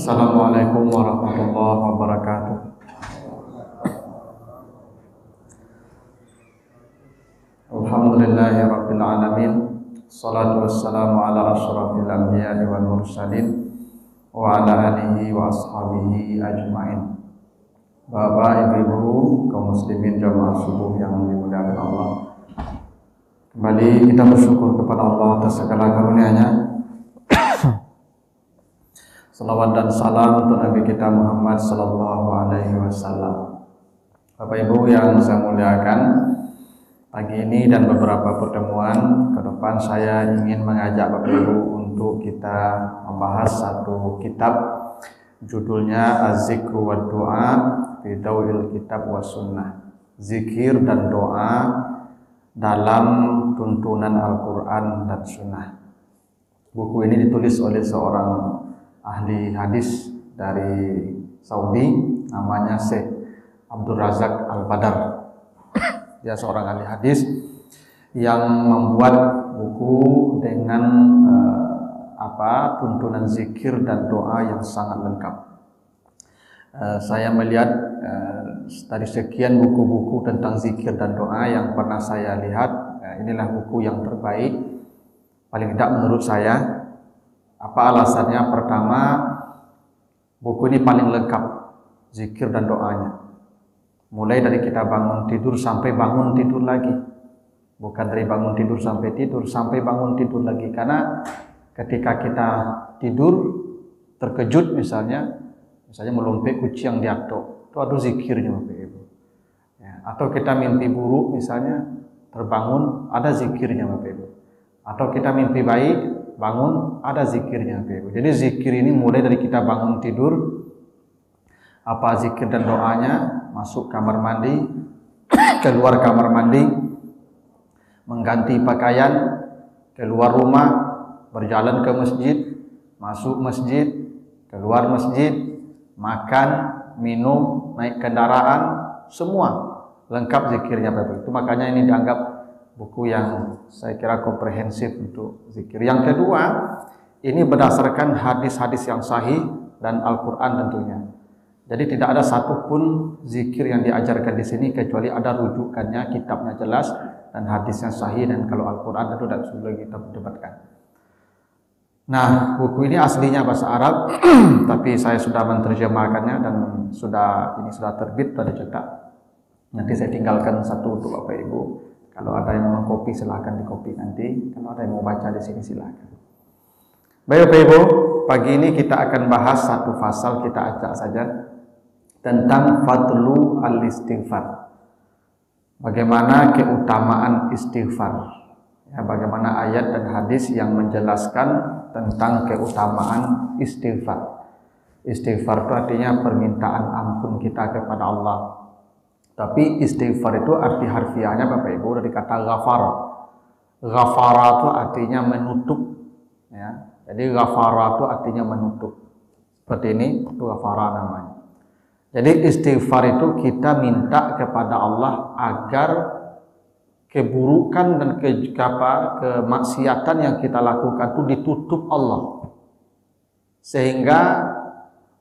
Assalamualaikum warahmatullahi wabarakatuh. Alhamdulillahi rabbil alamin. Salatu wassalamu ala asyrafil anbiya'i wal mursalin wa ala alihi wa ashabihi ajmain. Bapak, ibu-ibu, kaum muslimin jamaah subuh yang dimuliakan Allah, kembali kita bersyukur kepada Allah atas segala karunia-Nya. Salawat dan salam untuk Nabi kita Muhammad sallallahu alaihi wasallam. Bapak Ibu yang saya muliakan, pagi ini dan beberapa pertemuan ke depan saya ingin mengajak Bapak Ibu untuk kita membahas satu kitab, judulnya Az-Zikru wa Doa fi Dawil Kitab wa Sunnah. Zikir dan doa dalam tuntunan Al-Quran dan Sunnah. Buku ini ditulis oleh seorang ahli hadis dari Saudi, namanya Syekh Abdul Razak Al-Badar. Dia seorang ahli hadis yang membuat buku dengan tuntunan zikir dan doa yang sangat lengkap. Saya melihat dari sekian buku-buku tentang zikir dan doa yang pernah saya lihat, inilah buku yang terbaik, paling tidak menurut saya. Apa alasannya? Pertama, buku ini paling lengkap zikir dan doanya. Mulai dari kita bangun tidur sampai bangun tidur lagi. Bukan dari bangun tidur sampai bangun tidur lagi. Karena ketika kita tidur terkejut misalnya melompat kucing yang diatok, itu ada zikirnya Bapak Ibu. Ya, atau kita mimpi buruk misalnya, terbangun, ada zikirnya Bapak Ibu. Atau kita mimpi baik, bangun, ada zikirnya Bapak Ibu. Jadi zikir ini mulai dari kita bangun tidur, apa zikir dan doanya, masuk kamar mandi, keluar kamar mandi, mengganti pakaian, keluar rumah, berjalan ke masjid, masuk masjid, keluar masjid, makan, minum, naik kendaraan, semua lengkap zikirnya Bapak Ibu. Itu makanya ini dianggap buku yang saya kira komprehensif untuk zikir. Yang kedua, ini berdasarkan hadis-hadis yang sahih dan Al-Quran tentunya. Jadi tidak ada satupun zikir yang diajarkan di sini kecuali ada rujukannya, kitabnya jelas dan hadisnya sahih, dan kalau Al-Quran tentu tidak perlu kita perdebatkan. Nah, buku ini aslinya bahasa Arab, tapi saya sudah menerjemahkannya dan sudah terbit, sudah dicetak. Nanti saya tinggalkan satu untuk Bapak Ibu. Kalau ada yang mau kopi silahkan dikopi nanti. Kalau ada yang mau baca di sini silahkan. Baik Bapak Ibu, pagi ini kita akan bahas satu pasal, kita acak saja, tentang fadlu al-istighfar. Bagaimana keutamaan istighfar. Ya, bagaimana ayat dan hadis yang menjelaskan tentang keutamaan istighfar. Istighfar itu artinya permintaan ampun kita kepada Allah. Tapi istighfar itu arti harfiahnya Bapak Ibu dari kata ghafara. Ghafara itu artinya menutup. Ya. Jadi ghafara itu artinya menutup. Seperti ini, itu ghafara namanya. Jadi istighfar itu kita minta kepada Allah agar keburukan dan kemaksiatan yang kita lakukan itu ditutup Allah. Sehingga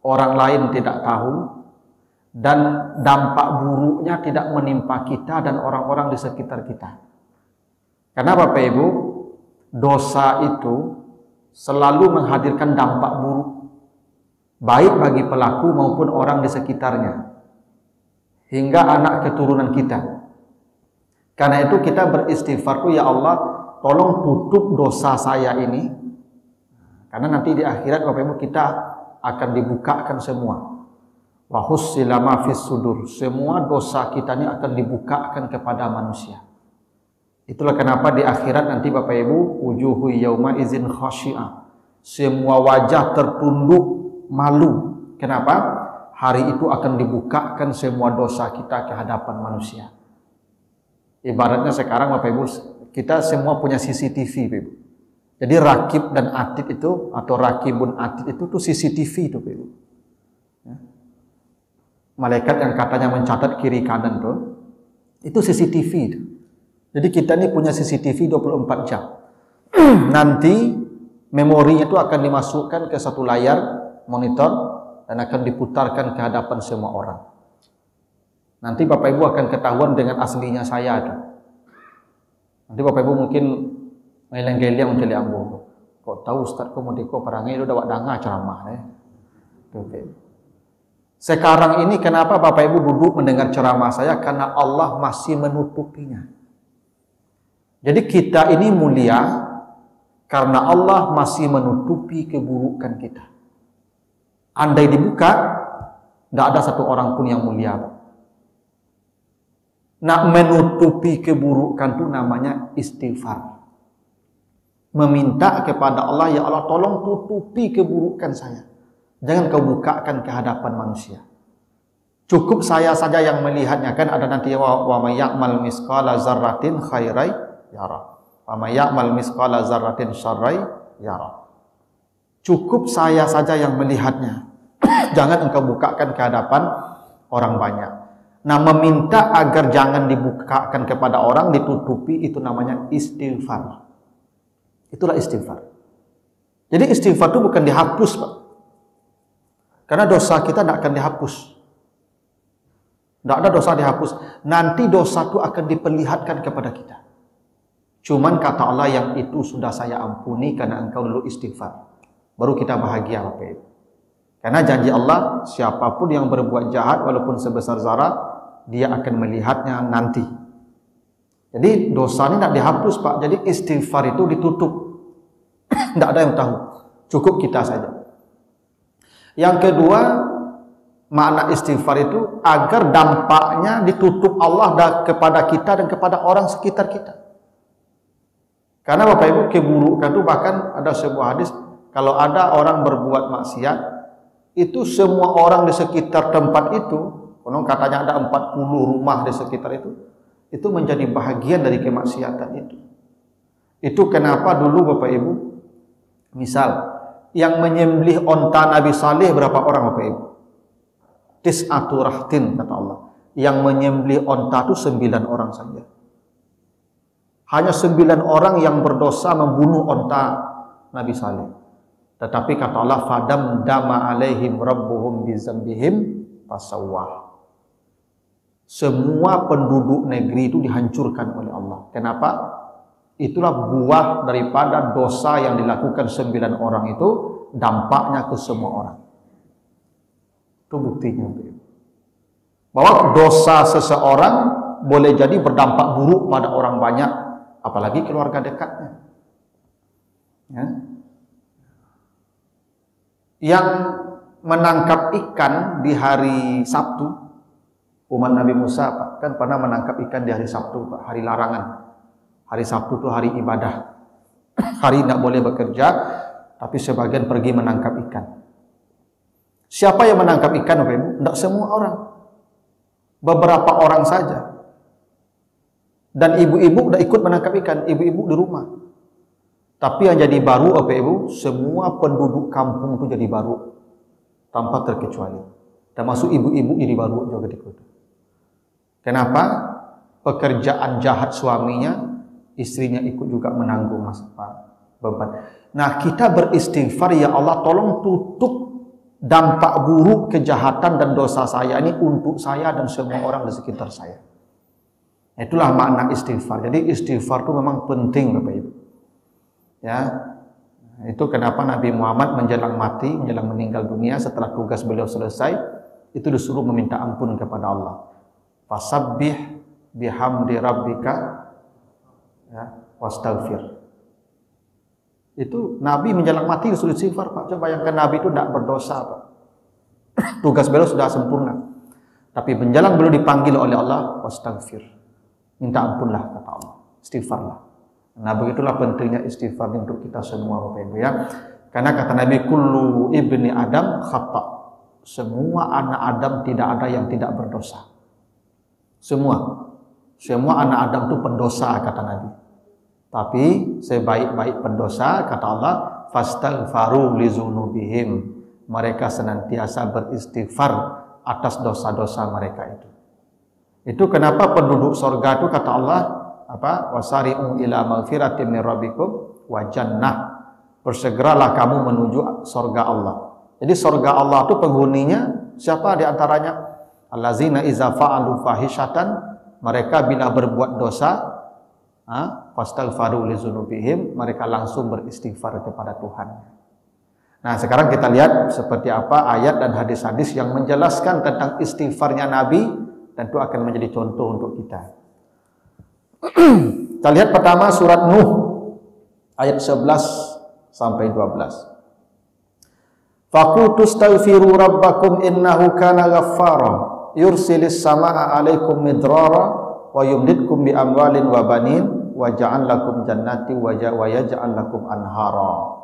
orang lain tidak tahu, dan dampak buruknya tidak menimpa kita dan orang-orang di sekitar kita. Karena Bapak Ibu, dosa itu selalu menghadirkan dampak buruk, baik bagi pelaku maupun orang di sekitarnya, hingga anak keturunan kita. Karena itu kita beristighfar tuh, ya Allah, tolong tutup dosa saya ini. Karena nanti di akhirat Bapak Ibu kita akan dibukakan semua. Wa hussila ma fis sudur. Semua dosa kita ini akan dibukakan kepada manusia. Itulah kenapa di akhirat nanti Bapak Ibu, wujuhu yauma izin khasyi'ah. Semua wajah tertunduk malu. Kenapa? Hari itu akan dibukakan semua dosa kita ke hadapan manusia. Ibaratnya sekarang Bapak Ibu, kita semua punya CCTV Bapak Ibu. Jadi rakib dan atid itu, atau rakibun atid itu tuh CCTV itu Bapak Ibu. Ya. Malaikat yang katanya mencatat kiri kanan tuh, itu CCTV itu. Jadi kita ini punya CCTV 24 jam. Nanti memorinya itu akan dimasukkan ke satu layar monitor, dan akan diputarkan ke hadapan semua orang. Nanti Bapak Ibu akan ketahuan dengan aslinya saya itu. Nanti Bapak Ibu mungkin meleng-geleng mencari ambo. Kok tahu Ustaz kok mau deko perangai itu dapat danga ceramah Okay. Sekarang ini kenapa Bapak Ibu duduk mendengar ceramah saya? Karena Allah masih menutupinya. Jadi kita ini mulia karena Allah masih menutupi keburukan kita. Andai dibuka, tidak ada satu orang pun yang mulia. Nak menutupi keburukan itu namanya istighfar. Meminta kepada Allah, ya Allah tolong tutupi keburukan saya. Jangan kau bukakan ke hadapan manusia. Cukup saya saja yang melihatnya. Kan ada nanti wa may ya'mal misqala dzarratin khairai yara. Wa may ya'mal misqala dzarratin syarrai yara. Cukup saya saja yang melihatnya. Jangan engkau bukakan ke hadapan orang banyak. Nah, meminta agar jangan dibukakan kepada orang, ditutupi, itu namanya istighfar. Itulah istighfar. Jadi istighfar itu bukan dihapus, Pak. Karena dosa kita tidak akan dihapus. Tidak ada dosa dihapus. Nanti dosa itu akan diperlihatkan kepada kita. Cuman kata Allah, yang itu sudah saya ampuni karena engkau dulu istighfar. Baru kita bahagia, Bapak Ibu. Karena janji Allah, siapapun yang berbuat jahat walaupun sebesar zarah, dia akan melihatnya nanti. Jadi dosa ini tidak dihapus, Pak. Jadi istighfar itu ditutup. Tidak ada yang tahu. Cukup kita saja. Yang kedua, makna istighfar itu agar dampaknya ditutup Allah kepada kita dan kepada orang sekitar kita. Karena Bapak Ibu, keburukan itu bahkan ada sebuah hadis, kalau ada orang berbuat maksiat, itu semua orang di sekitar tempat itu, konon katanya ada 40 rumah di sekitar itu menjadi bahagian dari kemaksiatan itu. Itu kenapa dulu Bapak Ibu, misal yang menyembelih onta Nabi Saleh berapa orang Bapak Ibu? Tis'atu rahtin kata Allah. Yang menyembelih onta itu 9 orang saja. Hanya 9 orang yang berdosa membunuh onta Nabi Saleh. Tetapi kata Allah, fadam dama alaihim rabbuhum bizambihim fasawwah. Semua penduduk negeri itu dihancurkan oleh Allah. Kenapa? Itulah buah daripada dosa yang dilakukan 9 orang itu, dampaknya ke semua orang. Itu buktinya. Bahwa dosa seseorang boleh jadi berdampak buruk pada orang banyak, apalagi keluarga dekatnya. Ya. Yang menangkap ikan di hari Sabtu, umat Nabi Musa Pak, kan pernah menangkap ikan di hari Sabtu, Pak, hari larangan. Hari Sabtu itu hari ibadah. Hari tidak boleh bekerja, tapi sebagian pergi menangkap ikan. Siapa yang menangkap ikan, Bapak Ibu? Tidak semua orang. Beberapa orang saja. Dan ibu-ibu sudah ikut menangkap ikan, ibu-ibu di rumah. Tapi yang jadi baru, Bapak Ibu, semua penduduk kampung itu jadi baru. Tanpa terkecuali. Termasuk ibu-ibu jadi baru juga ikut. Kenapa? Pekerjaan jahat suaminya, istrinya ikut juga menanggung beban. Nah, kita beristighfar, ya Allah tolong tutup dampak buruk kejahatan dan dosa saya ini untuk saya dan semua orang di sekitar saya. Itulah makna istighfar. Jadi istighfar itu memang penting, Bapak Ibu. Ya, itu kenapa Nabi Muhammad menjelang mati, menjelang meninggal dunia, setelah tugas beliau selesai, itu disuruh meminta ampun kepada Allah. Fasabbih bihamdi rabbika, ya, wastaghfir. Itu Nabi menjelang mati disuruh istighfar, Pak. Coba bayangkan Nabi itu tidak berdosa, Pak. Tugas beliau sudah sempurna. Tapi menjelang beliau dipanggil oleh Allah, wastaghfir. Minta ampunlah kata Allah. Istighfarlah. Nah, begitulah pentingnya istighfar untuk kita semua, Bapak Ibu, ya. Karena kata Nabi, kullu ibni Adam khata. Semua anak Adam tidak ada yang tidak berdosa. Semua anak Adam itu pendosa kata Nabi. Tapi sebaik-baik pendosa kata Allah, fastaghfaru lizunubihim. Mereka senantiasa beristighfar atas dosa-dosa mereka itu. Itu kenapa penduduk surga itu kata Allah apa? Wasari'u ila maghfiratin min rabbikum wa jannah. Bersegeralah kamu menuju surga Allah. Jadi surga Allah itu penghuninya siapa di antaranya? Allazina iza fa'alu fahishatan, mereka bila berbuat dosa, fastaghfaru li dzunubihim, mereka langsung beristighfar kepada Tuhan. Nah, sekarang kita lihat seperti apa ayat dan hadis-hadis yang menjelaskan tentang istighfarnya Nabi, dan itu akan menjadi contoh untuk kita. Kita lihat pertama surat Nuh ayat 11 sampai 12. Faqultu astaghfiru rabbakum innahu kana ghaffara yursilis samaa 'alaikum midrara wa yumdidkum bi amwalin wa banin wa ja'al lakum jannati wa yaj'al lakum anhara.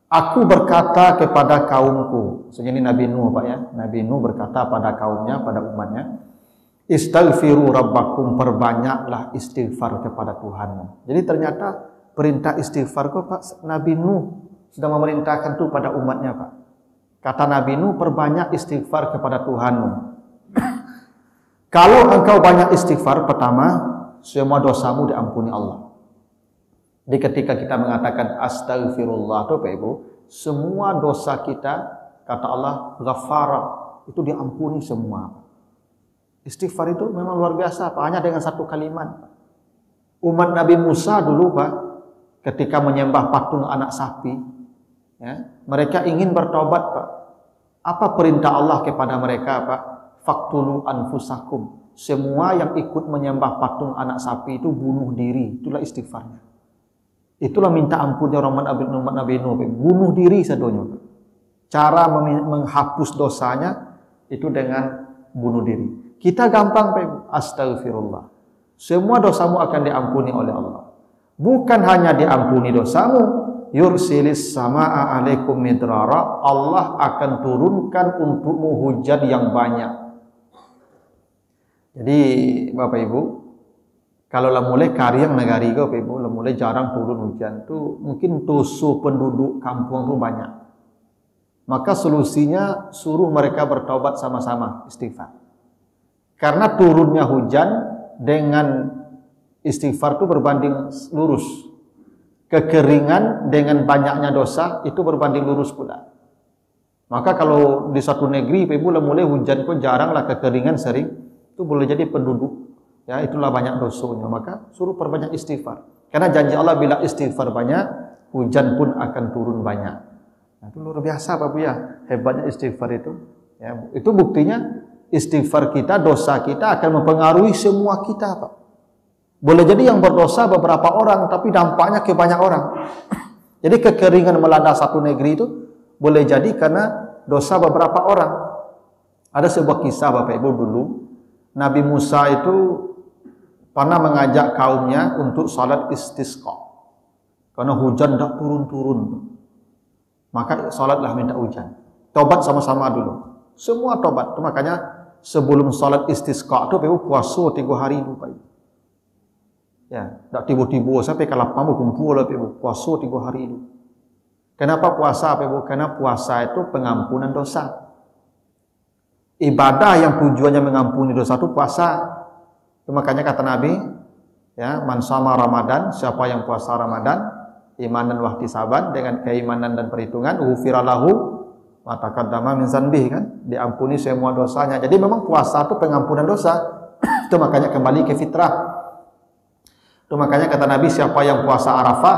Aku berkata kepada kaumku, ini Nabi Nuh Pak ya. Nabi Nuh berkata pada kaumnya, pada umatnya, istaghfiru rabbakum, perbanyaklah istighfar kepada Tuhanmu. Jadi ternyata perintah istighfar kok Pak, Nabi Nuh sudah memerintahkan itu pada umatnya Pak. Kata Nabi Nuh, perbanyak istighfar kepada Tuhanmu. Kalau engkau banyak istighfar, pertama, semua dosamu diampuni Allah. Jadi ketika kita mengatakan astaghfirullah itu Pak Ibu, semua dosa kita, kata Allah, ghafara, itu diampuni semua. Istighfar itu memang luar biasa Pak, hanya dengan satu kalimat. Umat Nabi Musa dulu Pak, ketika menyembah patung anak sapi, ya, mereka ingin bertobat Pak. Apa perintah Allah kepada mereka Pak? Faqtulu anfusakum. Semua yang ikut menyembah patung anak sapi itu bunuh diri. Itulah istighfarnya. Itulah minta ampunnya umat Nabi Nuh. Bunuh diri sedonya. Cara menghapus dosanya itu dengan bunuh diri. Kita gampang Pak, astaghfirullah. Semua dosamu akan diampuni oleh Allah. Bukan hanya diampuni dosamu, yursilis samaa 'alaikum midrara, Allah akan turunkan untukmu hujan yang banyak. Jadi Bapak Ibu, kalau mulai karyang negari Bapak Ibu, mulai jarang turun hujan tu, mungkin tusuh penduduk kampung tu banyak. Maka solusinya suruh mereka bertaubat sama-sama, istighfar. Karena turunnya hujan dengan istighfar itu berbanding lurus. Kekeringan dengan banyaknya dosa itu berbanding lurus pula. Maka kalau di satu negeri Ibu mulai hujan kok jaranglah, kekeringan sering, itu boleh jadi penduduk ya itulah banyak dosanya, maka suruh perbanyak istighfar. Karena janji Allah bila istighfar banyak, hujan pun akan turun banyak. Nah, itu luar biasa Pak Bu ya, hebatnya istighfar itu. Ya, itu buktinya istighfar kita, dosa kita akan mempengaruhi semua kita Pak. Boleh jadi yang berdosa beberapa orang, tapi dampaknya ke banyak orang. Jadi kekeringan melanda satu negeri itu boleh jadi karena dosa beberapa orang. Ada sebuah kisah Bapak Ibu dulu, Nabi Musa itu pernah mengajak kaumnya untuk salat istisqa. Karena hujan tidak turun-turun. Maka salatlah minta hujan. Tobat sama-sama dulu. Semua tobat. Itu makanya sebelum salat istisqa itu Bapak Ibu puasa 3 hari dulu Pak Ibu. Ya, tak tiba-tiba sampai kalau kamu kumpul lah Ibu, puasa 3 hari itu. Kenapa puasa Ibu? Karena puasa itu pengampunan dosa. Ibadah yang tujuannya mengampuni dosa itu puasa. Itu makanya kata Nabi, ya, man shoma Ramadan, siapa yang puasa Ramadan, imanan wa ihtisaban, dengan keimanan dan perhitungan, ghufira lahu ma taqaddama min dzanbihi, kan, diampuni semua dosanya. Jadi memang puasa itu pengampunan dosa. Itu makanya kembali ke fitrah. Itu makanya kata Nabi, siapa yang puasa Arafah,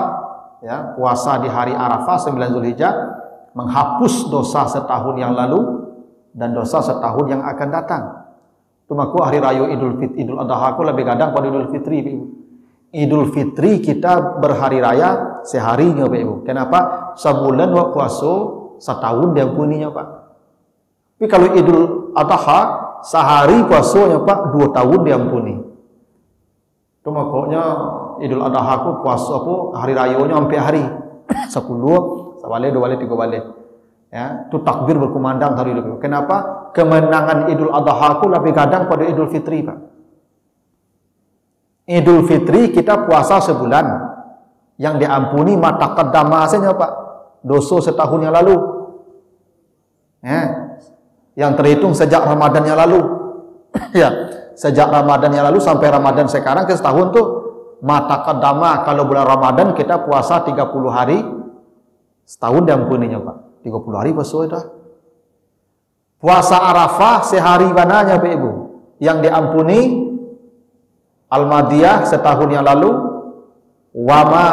ya, puasa di hari Arafah 9 Zulhijjah, menghapus dosa setahun yang lalu dan dosa setahun yang akan datang. Itu maka hari raya Idul Adha aku lebih kadang pada Idul Fitri. Idul Fitri kita berhari raya seharinya Pak Ibu. Kenapa? Sebulan waktu puasa, setahun diampuninya Pak. Tapi kalau Idul Adha sehari puasanya Pak, 2 tahun diampuni. Itu makanya Idul Adha aku puasa apa hari rayanya sampai hari 10, sebalik, 2 balik, 3 balik. Ya, itu takbir berkumandang hari itu. Kenapa? Kemenangan Idul Adha aku lebih kadang pada Idul Fitri Pak. Idul Fitri kita puasa sebulan, yang diampuni mata kedamasannya Pak, dosa setahun yang lalu. Ya, yang terhitung sejak Ramadan yang lalu. Ya, sejak Ramadan yang lalu sampai Ramadan sekarang ke setahun tuh mata kedama. Kalau bulan Ramadan kita puasa 30 hari, setahun diampuninya Pak. 30 hari puasa dah. Puasa Arafah sehari mananya Pak Ibu yang diampuni Al-Madiyah setahun yang lalu, wama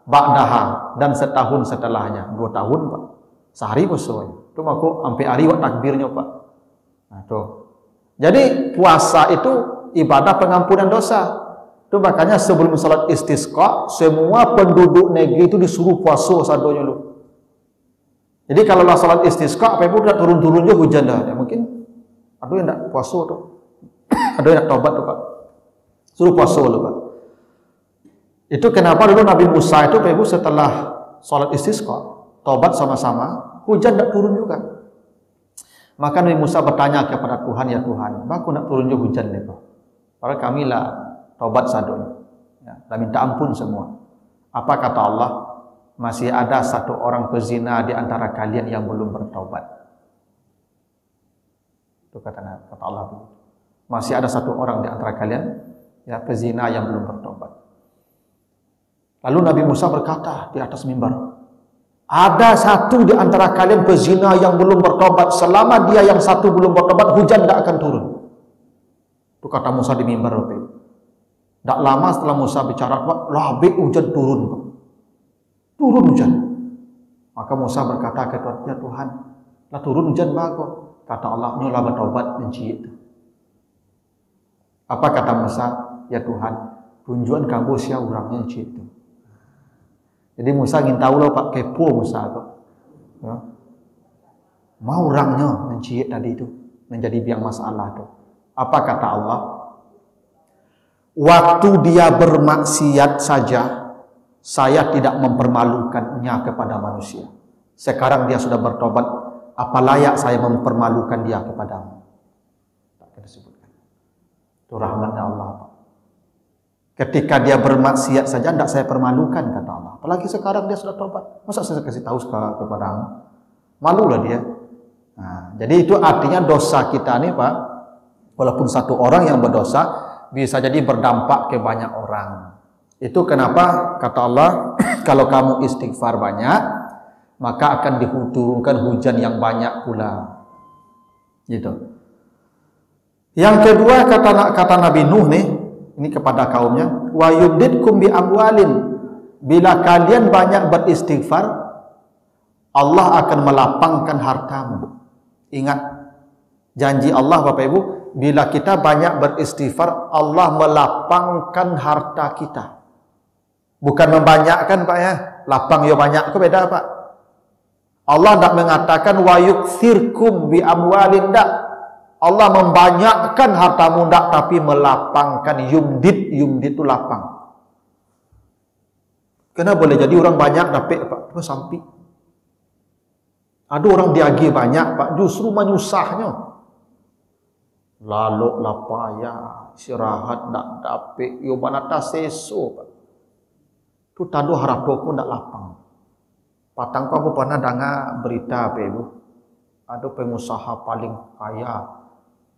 ba'daha dan setahun setelahnya, 2 tahun Pak. Sehari puasa. Itu aku sampai hari wak takbirnya Pak. Nah, tuh. Jadi puasa itu ibadah pengampunan dosa. Itu makanya sebelum salat istisqa, semua penduduk negeri itu disuruh puasa sadonya lu. Jadi kalau lah salat istisqa, apa Ibu tidak turun-turun je hujan dah. Ya, mungkin ada yang tak puasa tu. Ada yang tak taubat tu Pak. Suruh puasa lu Pak. Itu kenapa dulu Nabi Musa itu Pak Ibu setelah salat istisqa, taubat sama-sama, hujan tak turun juga. Maka Nabi Musa bertanya kepada Tuhan, ya Tuhan, aku nak turun juga hujan ni Pak. Padahal kami lah taubat sadonya. Ya, dan minta ampun semua. Apa kata Allah? Masih ada satu orang pezina di antara kalian yang belum bertaubat. Itu kata Allah. Masih ada satu orang di antara kalian ya pezina yang belum bertaubat. Lalu Nabi Musa berkata di atas mimbar, ada satu di antara kalian pezina yang belum bertaubat. Selama dia yang satu belum bertaubat, hujan tidak akan turun. Itu kata Musa di mimbar. Tak lama setelah Musa bicara, labik hujan turun. Turun hujan. Maka Musa berkata ke Tuhan, ya Tuhan, lah turun hujan bagus. Kata Allah, nyolah bertaubat mencik itu. Apa kata Musa? Ya Tuhan, tunjuan kamu siapa orangnya mencik itu. Jadi Musa ingin tahu lah Pak, kepo Musa itu. Ya. Mau orangnya mencik tadi itu menjadi biang masalah itu. Apa kata Allah? Waktu dia bermaksiat saja, saya tidak mempermalukannya kepada manusia. Sekarang dia sudah bertobat, apa layak saya mempermalukan dia kepadamu? Tak kita sebutkan. Itu rahmatnya Allah. Ketika dia bermaksiat saja, tidak saya permalukan, kata Allah. Apalagi sekarang dia sudah tobat. Masa saya kasih tahu kepadamu? Malulah dia. Nah, jadi itu artinya dosa kita ini Pak, walaupun satu orang yang berdosa, bisa jadi berdampak ke banyak orang. Itu kenapa kata Allah, kalau kamu istighfar banyak, maka akan diturunkan hujan yang banyak pula. Gitu. Yang kedua kata Nabi Nuh nih, ini kepada kaumnya, wa yumdidkum bi amwalin. Bila kalian banyak beristighfar, Allah akan melapangkan hartamu. Ingat janji Allah Bapak Ibu, bila kita banyak beristighfar, Allah melapangkan harta kita. Bukan membanyakkan Pak ya, lapang yo banyak, itu beda Pak. Allah tidak mengatakan wa yukthirkum bi amwalin, tidak. Allah membanyakkan hartamu, tidak, tapi melapangkan. Yumdid itu lapang. Kenapa boleh jadi orang banyak dapat Pak? Itu sampai. Ada orang diagi banyak Pak, justru menyusahnya. Lalu lapaya, istirahat tak dapat, yo banata seso Pak. Tu tadu harap doko ndak lapang. Patang kau aku pernah dengar berita apa Ibu? Ada pengusaha paling kaya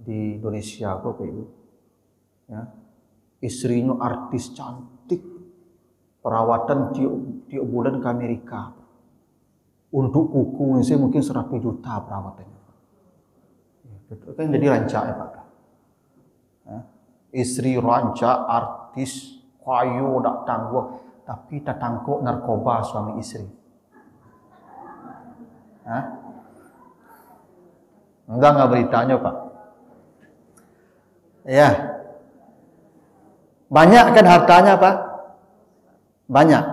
di Indonesia kok Ibu. Ya. Istrinya artis cantik. Perawatan tiap bulan ke Amerika. Untuk kuku ini mungkin 100 juta perawatannya. Itu kan jadi rancak ya Pak. Ya. Istri rancak, artis, kayu tak tangguh. Tapi tertangkap narkoba suami istri. Hah? Enggak beritanya Pak. Ya. Banyak kan hartanya Pak? Banyak.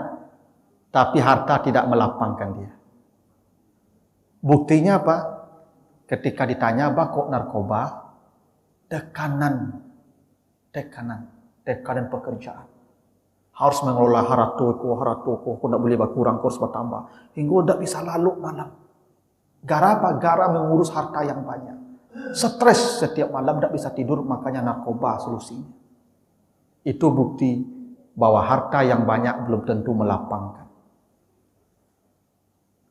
Tapi harta tidak melapangkan dia. Buktinya Pak? Ketika ditanya, Pak kok narkoba? Tekanan pekerjaan. Harus mengelola haratuku, aku tidak boleh berkurang, harus bertambah. Hingga tidak bisa lalu malam. Gara apa? Gara mengurus harta yang banyak. Stres setiap malam, tidak bisa tidur, makanya narkoba solusinya. Itu bukti bahwa harta yang banyak belum tentu melapangkan.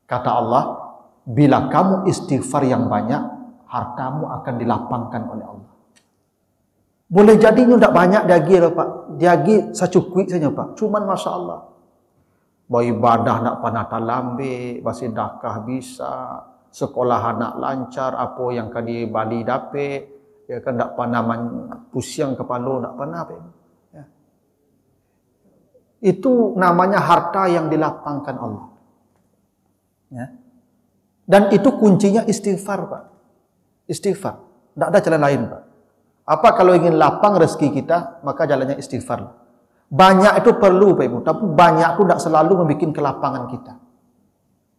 Kata Allah, bila kamu istighfar yang banyak, hartamu akan dilapangkan oleh Allah. Boleh jadi tidak banyak diagi Pak. Diagi secukupnya saja Pak. Cuman Masya Allah. beribadah nak panah talambe, bersedekah bisa, sekolah anak lancar, apa yang kadi bali dapet, ya kan nak panah pusing kepala nak panah apa. Ya. Itu namanya harta yang dilapangkan Allah. Ya. Dan itu kuncinya istighfar, Pak. Istighfar. Tidak ada jalan lain, Pak. Apa kalau ingin lapang rezeki kita, maka jalannya istighfar. Banyak itu perlu, Pak Ibu, tapi banyak itu tidak selalu membuat kelapangan kita.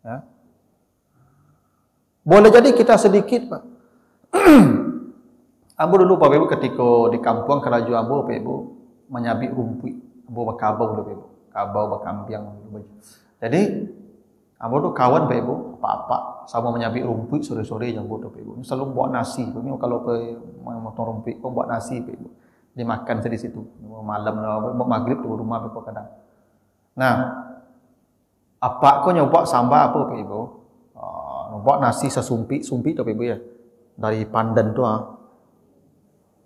Ya. Boleh jadi kita sedikit, Pak. Ambo dulu, Pak Ibu, ketika di kampung kerajaan Ambo, Pak Ibu, menyabik rumput. Ambo berkabau dulu, Pak Ibu. Kabau berkampiang. Jadi, Ambo tu kawan, Pak Ibu, apa-apa sama menyabik rumput sore-sore yang Ambo tu, Pak Ibu. Selalu buat nasi. Kalau motong rumput, kau buat nasi, Pak Ibu. Dimakan saya di situ. Malam maghrib tu rumah Pak Ibu kadang. Nah, apa kau nyoba sambal apa, Pak Ibu? Buat nasi sesumpi tu, Pak Ibu ya. Dari pandan tu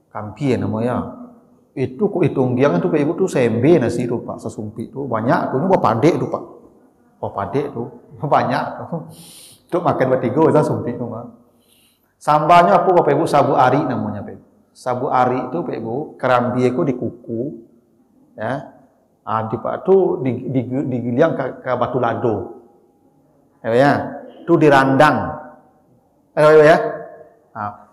kampian namanya. Itu kok hitung giang tu, Pak Ibu tu sembe nasi tu, Pak, sesumpi tu banyak tu. Ini buat padek tu, Pak. Buat padek tu banyak tu. Tu makan bertiga dah sumpi tu, Pak. Sambalnya apa, Pak Ibu? Sabu ari namanya, Pak Ibu. Sabu ari itu, Pak Ibu, kerambi itu dikuku, ya. Di Pak tu digiliang ke batu lado, ya. Tu dirandang, ya.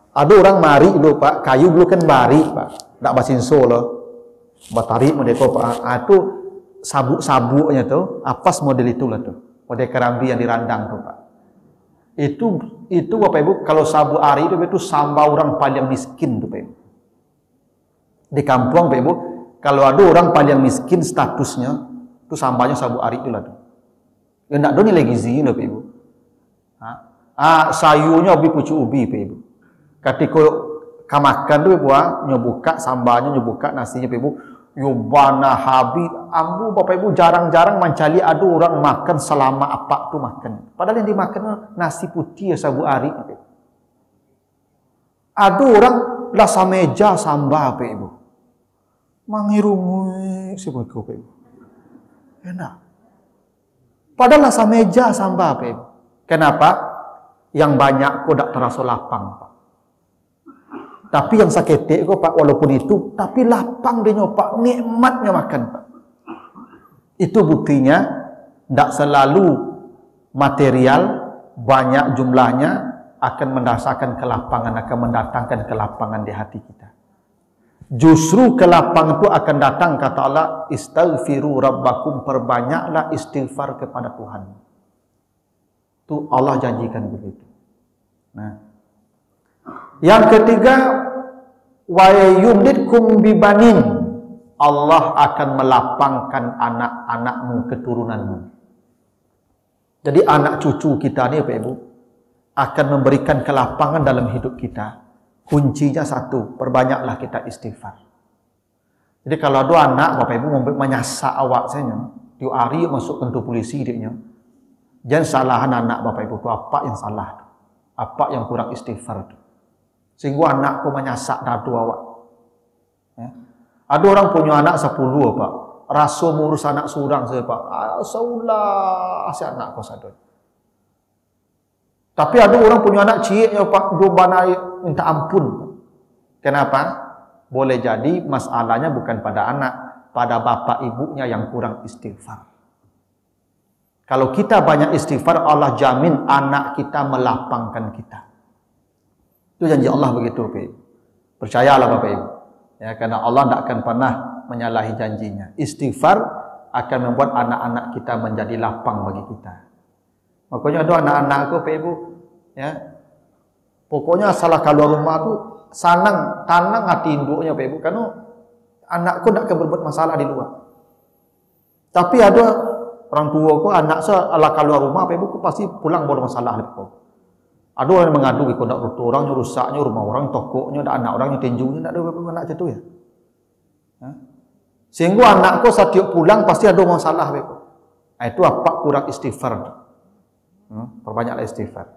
Ada orang mari dulu, Pak, kayu dulu kan bari, Pak, tak basinso loh, batarik mereka, Pak. Tu sabuk-sabuknya tu, apa model itu lah tu, model kerambi yang dirandang tu, Pak. Itu Bapak Ibu, kalau sabu ari itu sambal orang paling miskin tu, Pak Ibu. Di kampung, Pak Ibu, kalau ada orang paling miskin statusnya, itu sambalnya sabu ari itu lah tu. Ya nak do nilai gizi tu, Pak Ibu. Sayurnya ubi pucuk ubi, Pak Ibu. Ketika kamakan tu, Pak Ibu, nyobuka sambalnya, nyobuka nasinya, Pak Ibu, yobana habis. Ambu Bapak Ibu jarang-jarang mencari ada orang makan selama apa tu makan. Padahal yang dimakan nasi putih sabu ari. Ada orang lah sameja sambal, Pak Ibu. Mangirungu sebut Pak Ibu. Enak. Padahal lah sameja sambal, Pak Ibu. Kenapa? Yang banyak kok tak terasa lapang, Pak. Tapi yang saketik kok, Pak, walaupun itu, tapi lapang dia, Pak, nikmatnya makan, Pak. Itu buktinya tidak selalu material banyak jumlahnya akan mendatangkan kelapangan, akan mendatangkan kelapangan di hati kita. Justru kelapangan itu akan datang, kata Allah, istaghfiru rabbakum, perbanyaklah istighfar kepada Tuhan. Itu Allah janjikan begitu. Nah, yang ketiga, wa yumditkum bibanin, Allah akan melapangkan anak-anakmu, keturunanmu. Jadi anak cucu kita ni, Pak Ibu, akan memberikan kelapangan dalam hidup kita. Kuncinya satu, perbanyaklah kita istighfar. Jadi kalau ada anak, Bapak Ibu, menyasak awak saya, dia hari masuk kantor polisi dia, jangan salahan anak Bapak Ibu tu, apa yang salah, apa yang kurang istighfar tu, sehingga anakku menyasak dadu awak. Ya. Ada orang punya anak 10, Pak. Rasa mengurus anak seorang saya, Pak. Saulah si anak kau sadar. Tapi ada orang punya anak cieknya, Pak, dua banai minta ampun. Kenapa? Boleh jadi masalahnya bukan pada anak, pada bapak ibunya yang kurang istighfar. Kalau kita banyak istighfar, Allah jamin anak kita melapangkan kita. Itu janji Allah begitu, Pak. Percayalah, Bapak Ibu. Ya, karena Allah tidak akan pernah menyalahi janjinya. Istighfar akan membuat anak-anak kita menjadi lapang bagi kita. Makanya ada anak-anakku, Pak Ibu, ya, pokoknya salah keluar rumah tu tanang hati induknya, Pak Ibu, karena anakku tidak akan berbuat masalah di luar. Tapi ada orang tua ku, anak saya ala keluar rumah, Pak Ibu, ku pasti pulang bawa masalah di pokok. Ada orang yang mengadu, kalau nak orangnya rusaknya rumah orang, tokonya, ada anak orangnya tinjunya, tidak ada anak macam tu ya. Sehingga anakku setiap pulang pasti ada masalah, Pak Ibu. Nah, itu apa kurang istighfar. Perbanyaklah istighfar.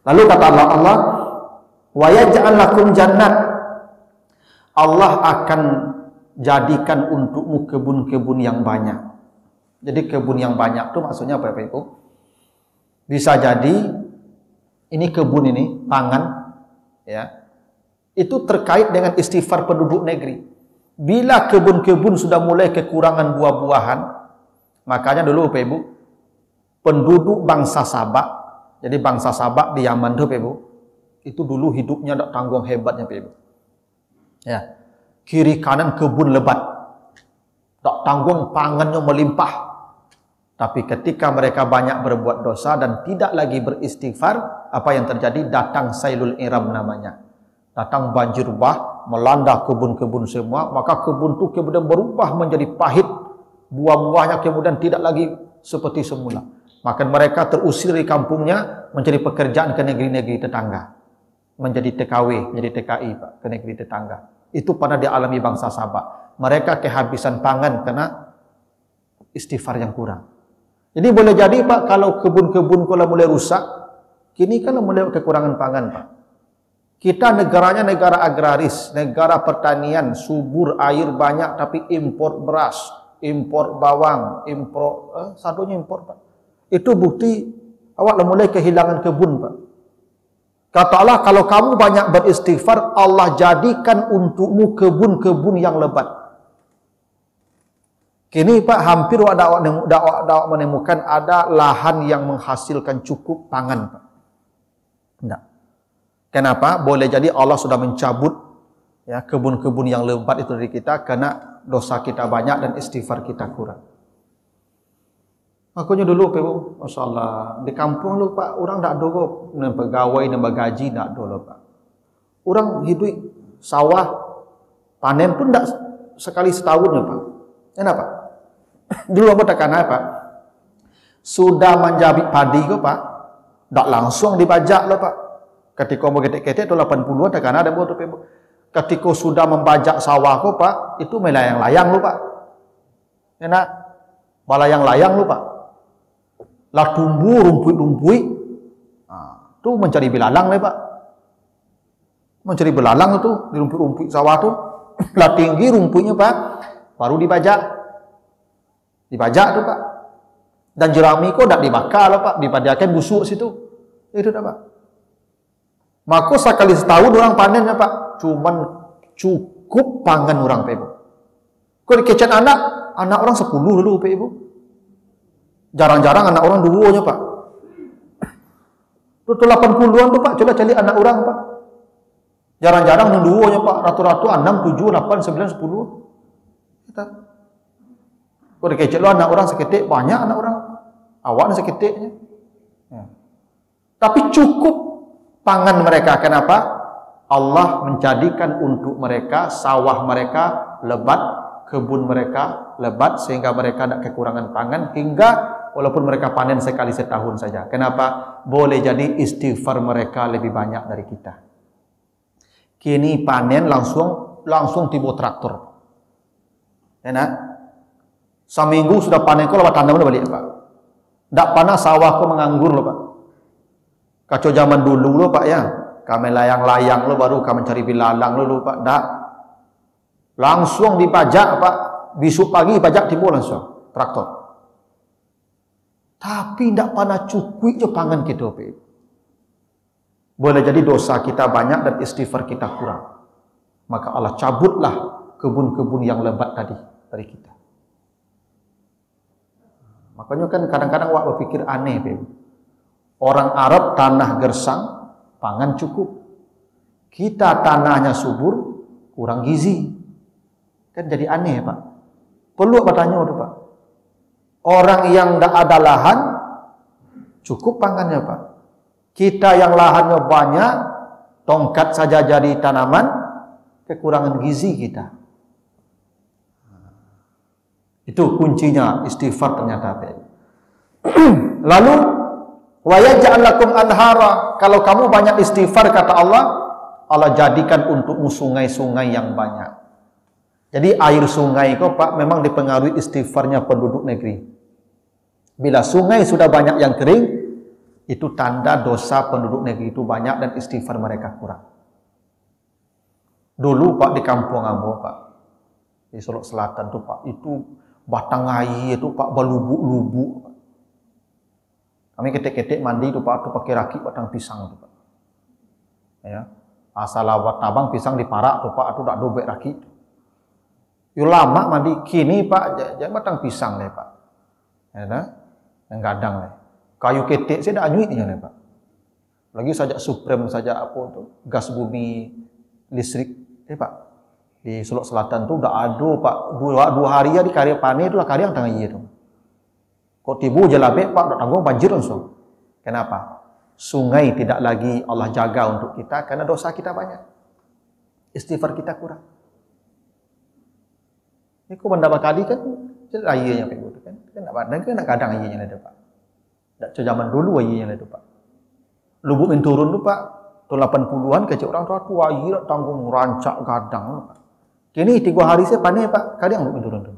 Lalu kata Allah, wa yaj'al lakum jannat, Allah akan jadikan untukmu kebun-kebun yang banyak. Jadi kebun yang banyak tuh maksudnya apa Bapak Ibu? Bisa jadi ini kebun ini, pangan, ya, itu terkait dengan istighfar penduduk negeri. Bila kebun-kebun sudah mulai kekurangan buah-buahan, makanya dulu Bapak Ibu, penduduk bangsa Sabak, jadi bangsa Sabak di Yaman tuh Bapak Ibu, itu dulu hidupnya tak tanggung hebatnya Bapak Ibu. Ya, kiri kanan kebun lebat, tak tanggung pangannya melimpah. Tapi ketika mereka banyak berbuat dosa dan tidak lagi beristighfar, apa yang terjadi? Datang Sailul Iram namanya. Datang banjir bah, melanda kebun-kebun semua, maka kebun itu kemudian berubah menjadi pahit. Buah-buahnya kemudian tidak lagi seperti semula. Maka mereka terusir dari kampungnya, mencari pekerjaan ke negeri-negeri tetangga. Menjadi TKW, menjadi TKI Pak, ke negeri tetangga. Itu pernah dialami bangsa Sabak. Mereka kehabisan pangan karena istighfar yang kurang. Jadi boleh jadi Pak, kalau kebun-kebun kalau mulai rusak, kini kalau mulai kekurangan pangan Pak. Kita negaranya negara agraris, negara pertanian, subur, air banyak, tapi impor beras, impor bawang, impor, satunya impor Pak. Itu bukti awak mulai kehilangan kebun Pak. Kata Allah, kalau kamu banyak beristighfar, Allah jadikan untukmu kebun-kebun yang lebat. Kini Pak, hampir awak menemukan ada lahan yang menghasilkan cukup pangan Pak. Tidak. Kenapa? Boleh jadi Allah sudah mencabut ya kebun-kebun yang lebat itu dari kita karena dosa kita banyak dan istighfar kita kurang. Makanya dulu Pak, Masya Allah, di kampung lu Pak, orang tak ada pegawai dan gaji tak ada Pak. Orang hidup sawah, panen pun tak sekali setahun ya Pak. Kenapa? Dulu apa tekan apa? Sudah menjabik padi kok Pak, tak langsung dibajak loh Pak. Ketika mau ketik-ketik itu 80-an tekan ada buat Pak. Ketika sudah membajak sawah kok Pak, itu melayang-layang loh Pak. Enak, melayang-layang loh Pak. Lah tumbuh rumput-rumput, tuh mencari belalang nih Pak. Mencari belalang itu di rumput-rumput sawah tuh, lah tinggi rumputnya Pak, baru dibajak. Dibajak tuh Pak. Dan jerami kok tak dibakar loh Pak, dipadakan busuk situ. Itu dah Pak. Maka sekali setahun orang panennya Pak, cuman cukup pangan orang Pak Ibu. Kok dikecet anak orang 10 dulu Pak Ibu. Jarang-jarang anak orang duonya Pak. Itu 80-an tuh Pak, coba cari anak orang Pak. Jarang-jarang duonya Pak, ratu-ratu 6, 7, 8, 9, 10. Kita kalau kecil lo anak orang seketik, banyak anak orang. Awak seketiknya. Ya. Tapi cukup pangan mereka. Kenapa? Allah menjadikan untuk mereka, sawah mereka lebat, kebun mereka lebat, sehingga mereka tidak kekurangan pangan, hingga walaupun mereka panen sekali setahun saja. Kenapa? Boleh jadi istighfar mereka lebih banyak dari kita. Kini panen langsung tiba traktor. Enak? Seminggu sudah panen kok lepas tanam balik Pak. Tak panas sawah kok menganggur loh Pak. Kacau zaman dulu loh Pak ya. Kami layang-layang lo baru kami cari bilalang lo Pak. Tak. Langsung dipajak Pak. Besok pagi pajak timbul langsung traktor. Tapi tak panas cukup je pangan kita Pak. Boleh jadi dosa kita banyak dan istighfar kita kurang. Maka Allah cabutlah kebun-kebun yang lebat tadi dari kita. Makanya kan kadang-kadang awak berpikir aneh, Bapak. Orang Arab tanah gersang, pangan cukup. Kita tanahnya subur, kurang gizi. Kan jadi aneh, Pak. Perlu bertanya itu, Pak. Orang yang tidak ada lahan, cukup pangannya, Pak. Kita yang lahannya banyak, tongkat saja jadi tanaman, kekurangan gizi kita. Itu kuncinya istighfar ternyata. Lalu wa yaj'al lakum anhara, kalau kamu banyak istighfar kata Allah, Allah jadikan untukmu sungai-sungai yang banyak. Jadi air sungai kok Pak memang dipengaruhi istighfarnya penduduk negeri. Bila sungai sudah banyak yang kering, itu tanda dosa penduduk negeri itu banyak dan istighfar mereka kurang. Dulu Pak di kampung Ambo Pak, di Solok Selatan tuh Pak, itu batang air itu Pak berlubuk-lubuk. Kami ketik-ketik mandi tu Pak, tu pakai rakit batang pisang tu Pak. Ya. Asal awat tabang pisang diparak tu Pak, tu dak dobek rakit. Yo lama mandi kini Pak, jangan batang pisang le Pak. Ya dah. Yang gadang le. Kayu ketik saya dak anyuitnya le Pak. Lagi sajak Supreme, sajak apa tu, gas bumi listrik, Pak. Di Sulawesi Selatan tu dah ada Pak, dua hari ya di karya panen itulah karya yang tengah iya tu. Kok tibu je labek Pak, dah tanggung banjir langsung. Kenapa? Sungai tidak lagi Allah jaga untuk kita karena dosa kita banyak. Istighfar kita kurang. Ini kok benda bakali kan, jadi ayahnya Pak Ibu kan. Kan nak kadang ayahnya ada Pak. Tak zaman dulu ayahnya ada Pak. Lubuk menturun tu Pak, tahun 80-an kecil orang tua air tanggung rancak gadang Pak. Kini 3 hari saya panen Pak, kadang lubuk menturun tu.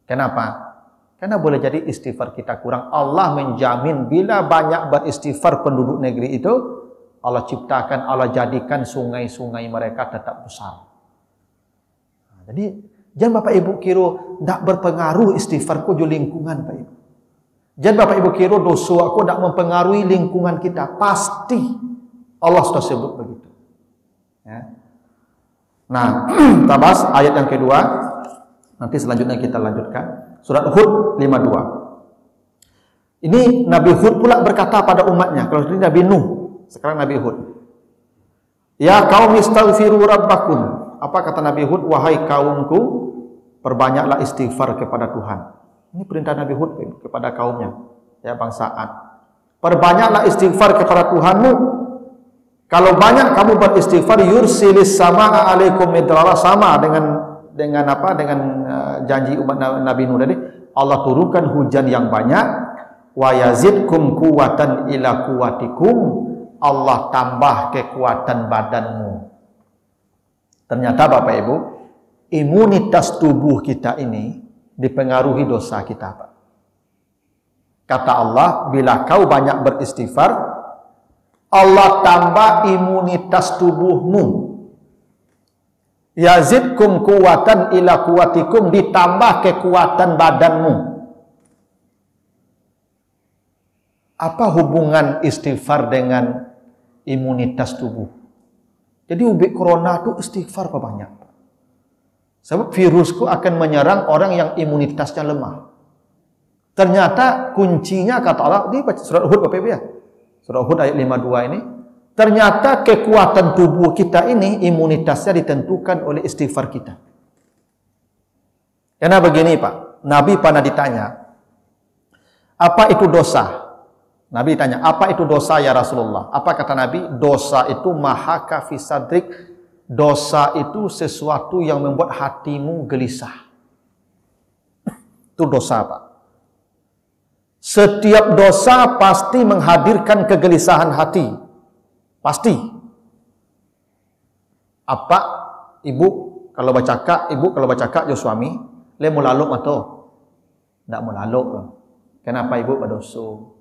Kenapa? Karena boleh jadi istighfar kita kurang. Allah menjamin bila banyak beristighfar penduduk negeri itu, Allah ciptakan, Allah jadikan sungai-sungai mereka tetap besar. Jadi jangan Bapak Ibu kira tak berpengaruh istighfarku di lingkungan Pak Ibu. Jangan Bapak Ibu kira dosa aku tak mempengaruhi lingkungan kita. Pasti Allah sudah sebut begitu. Ya. Nah, kita bahas ayat yang kedua. Nanti selanjutnya kita lanjutkan. Surat Hud 52. Ini Nabi Hud pula berkata pada umatnya. Kalau ini Nabi Nuh, sekarang Nabi Hud. Ya kaum istaghfiru rabbakum. Apa kata Nabi Hud? Wahai kaumku, perbanyaklah istighfar kepada Tuhan. Ini perintah Nabi Hud kepada kaumnya, ya bangsa Ad. Perbanyaklah istighfar kepada Tuhanmu. Kalau banyak kamu beristighfar, yursilis samaa alaikum midrara, sama dengan apa? Dengan janji umat Nabi Nuh tadi. Allah turunkan hujan yang banyak. Wa yazidkum quwwatan ila quwwatikum. Allah tambah kekuatan badanmu. Ternyata Bapak Ibu, imunitas tubuh kita ini dipengaruhi dosa kita, Pak. Kata Allah, bila kau banyak beristighfar, Allah tambah imunitas tubuhmu. Yazidkum quwwatan ila quwwatikum, ditambah kekuatan badanmu. Apa hubungan istighfar dengan imunitas tubuh? Jadi ubik corona itu istighfar apa banyak? Sebab virusku akan menyerang orang yang imunitasnya lemah. Ternyata kuncinya kata Allah di surat Hud Bapak Ibu ya. Surat Hud ayat 52 ini. Ternyata kekuatan tubuh kita ini imunitasnya ditentukan oleh istighfar kita. Karena begini Pak, Nabi pernah ditanya, apa itu dosa? Nabi tanya, apa itu dosa ya Rasulullah? Apa kata Nabi? Dosa itu mahaka fi sadrik. Dosa itu sesuatu yang membuat hatimu gelisah. Itu dosa Pak. Setiap dosa pasti menghadirkan kegelisahan hati. Pasti. Apa ibu kalau bercakap, jo suami, le mau laluk atau tak mau laluk lah. Kenapa ibu berdosa?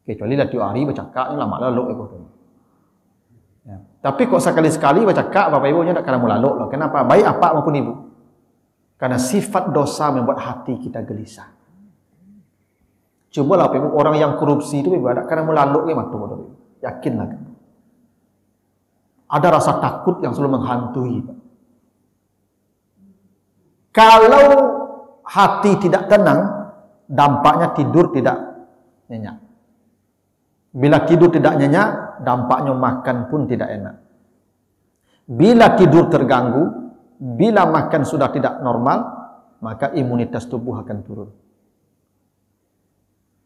Kecuali lah tiap hari bercakap, lama laluk ibu tu. Ya. Tapi kok sekali-sekali bercakap, bapak ibunya tak kena mau laluk lah. Kenapa? Baik apa maupun ibu. Karena sifat dosa membuat hati kita gelisah. Cuba lah ibu, orang yang korupsi itu ibu ada kena mau laluk ya matu, yakinlah. Ada rasa takut yang selalu menghantui. Kalau hati tidak tenang, dampaknya tidur tidak nyenyak. Bila tidur tidak nyenyak, dampaknya makan pun tidak enak. Bila tidur terganggu, bila makan sudah tidak normal, maka imunitas tubuh akan turun.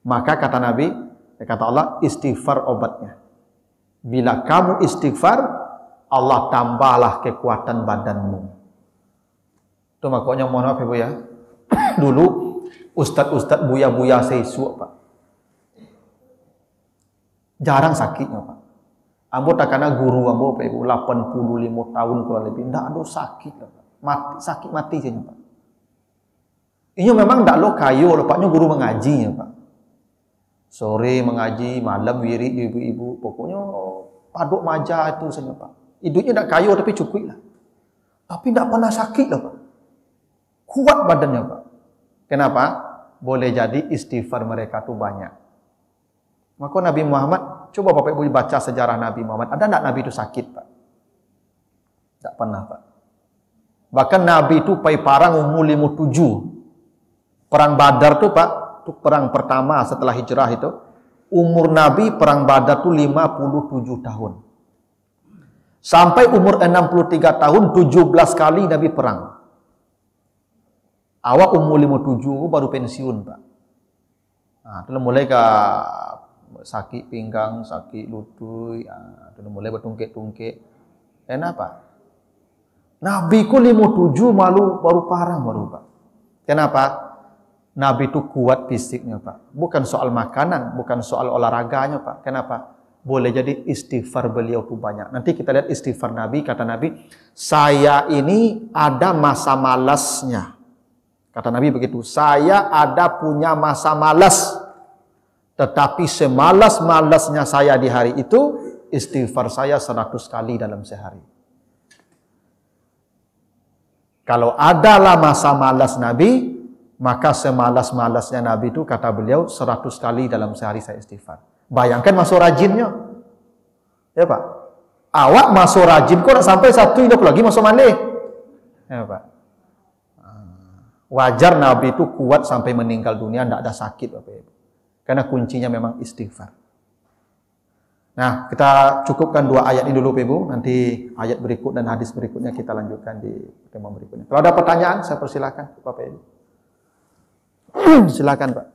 Maka kata Nabi, kata Allah, istighfar obatnya. Bila kamu istighfar, Allah tambahlah kekuatan badanmu. Itu makanya mohon maaf Ibu ya. Dulu ustaz-ustaz buya-buya sesuap Pak. Jarang sakitnya Pak. Ambo tak kena guru ambo Pak Ibu 85 tahun kurang lebih. Tidak ada sakit Pak. Mati, sakit mati saja Pak. Ini memang tidak lo kayu, lepaknya guru mengaji ya Pak. Sore mengaji, malam wirid ibu-ibu. Pokoknya paduk maja itu saja Pak. Hidupnya tidak kayu tapi cukup lah. Tapi tidak pernah sakit lah Pak. Kuat badannya Pak. Kenapa? Boleh jadi istighfar mereka tuh banyak. Maka Nabi Muhammad, coba Bapak Ibu baca sejarah Nabi Muhammad. Ada enggak Nabi itu sakit, Pak? Tidak pernah, Pak. Bahkan Nabi itu pergi perang umur 57. Perang Badar tuh, Pak, itu perang pertama setelah hijrah itu. Umur Nabi perang Badar tuh 57 tahun. Sampai umur 63 tahun, 17 kali Nabi perang. Awak umur 57 baru pensiun, Pak. Nah, itu mulai ke sakit pinggang, sakit lutut, itu mulai bertungkik-tungkik. Kenapa? Nabi ku 57 baru perang baru, Pak. Kenapa? Nabi itu kuat fisiknya, Pak. Bukan soal makanan, bukan soal olahraganya, Pak. Kenapa? Boleh jadi istighfar beliau itu banyak. Nanti kita lihat istighfar Nabi, kata Nabi, saya ini ada masa malasnya. Kata Nabi begitu, saya ada punya masa malas. Tetapi semalas-malasnya saya di hari itu, istighfar saya 100 kali dalam sehari. Kalau adalah masa malas Nabi, maka semalas-malasnya Nabi itu, kata beliau, 100 kali dalam sehari saya istighfar. Bayangkan masuk rajinnya. Ya Pak. Awak masuk rajin, kok nak sampai satu hidup lagi masuk malih. Ya Pak. Wajar Nabi itu kuat sampai meninggal dunia, tidak ada sakit, Bapak Ibu. Karena kuncinya memang istighfar. Nah, kita cukupkan 2 ayat ini dulu, Bapak Ibu. Nanti ayat berikut dan hadis berikutnya kita lanjutkan di tema berikutnya. Kalau ada pertanyaan, saya persilakan, Bapak Ibu. Silakan, Pak.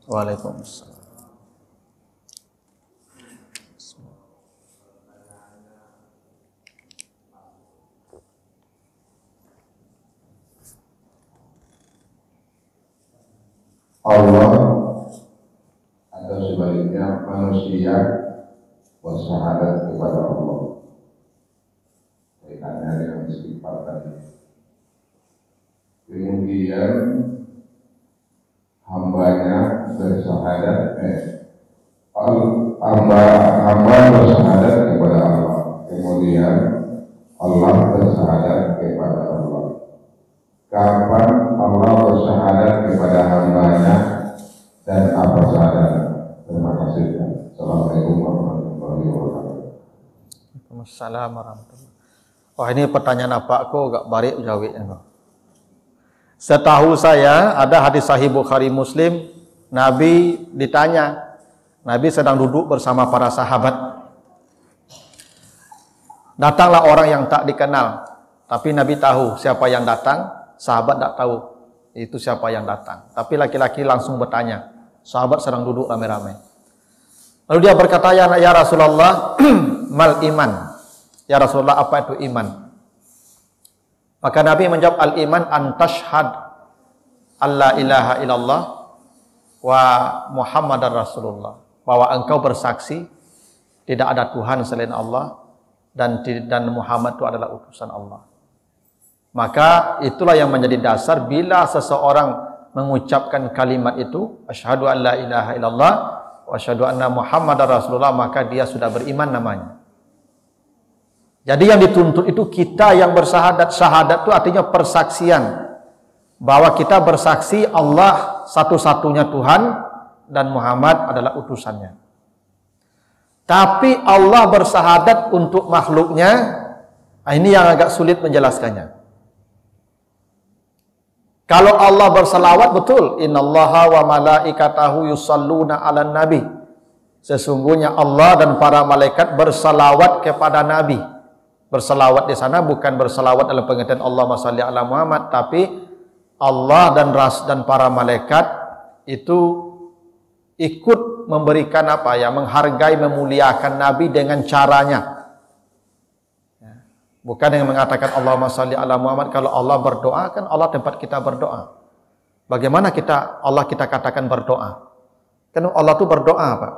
Waalaikumsalam. Allah atau sebaliknya manusia bersyahadat kepada Allah. Kaitannya dengan istighfar tadi. Kemudian hambanya bersyahadat, hamba bersyahadat kepada Allah. Kemudian Allah bersyahadat kepada Allah. Kapan Allah bersyahadat kepada hambanya dan apa syahadat? Terima kasih. Assalamualaikum warahmatullahi wabarakatuh. Waalaikumsalam warahmatullahi wabarakatuh. Wah, ini pertanyaan apa kok gak barik jawabnya. Setahu saya ada hadis sahih Bukhari Muslim, Nabi ditanya, Nabi sedang duduk bersama para sahabat. Datanglah orang yang tak dikenal, tapi Nabi tahu siapa yang datang. Sahabat tak tahu itu siapa yang datang. Tapi laki-laki langsung bertanya. Sahabat sedang duduk ramai-ramai. Lalu dia berkata, ya Rasulullah, mal iman. Ya Rasulullah, apa itu iman? Maka Nabi menjawab, al-iman antashhad alla ilaha illallah wa Muhammadar Rasulullah. Bahwa engkau bersaksi tidak ada Tuhan selain Allah dan Muhammad itu adalah utusan Allah. Maka itulah yang menjadi dasar bila seseorang mengucapkan kalimat itu, asyhadu an la ilaha illallah wa asyhadu anna Muhammadar Rasulullah, maka dia sudah beriman namanya. Jadi yang dituntut itu kita yang bersyahadat. Syahadat itu artinya persaksian bahwa kita bersaksi Allah satu-satunya Tuhan dan Muhammad adalah utusannya. Tapi Allah bersyahadat untuk makhluknya, ini yang agak sulit menjelaskannya. Kalau Allah bersalawat, betul, innallaha wa malaikatahu yusalluna 'alan nabi. Sesungguhnya Allah dan para malaikat bersalawat kepada Nabi. Bersalawat di sana bukan bersalawat dalam pengertian Allahumma shalli ala Muhammad, tapi Allah dan para malaikat itu ikut memberikan menghargai, memuliakan Nabi dengan caranya. Bukan dengan mengatakan Allahumma shalli ala Muhammad. Kalau Allah berdoa, kan Allah tempat kita berdoa. Bagaimana Allah kita katakan berdoa? Kan Allah itu berdoa, Pak.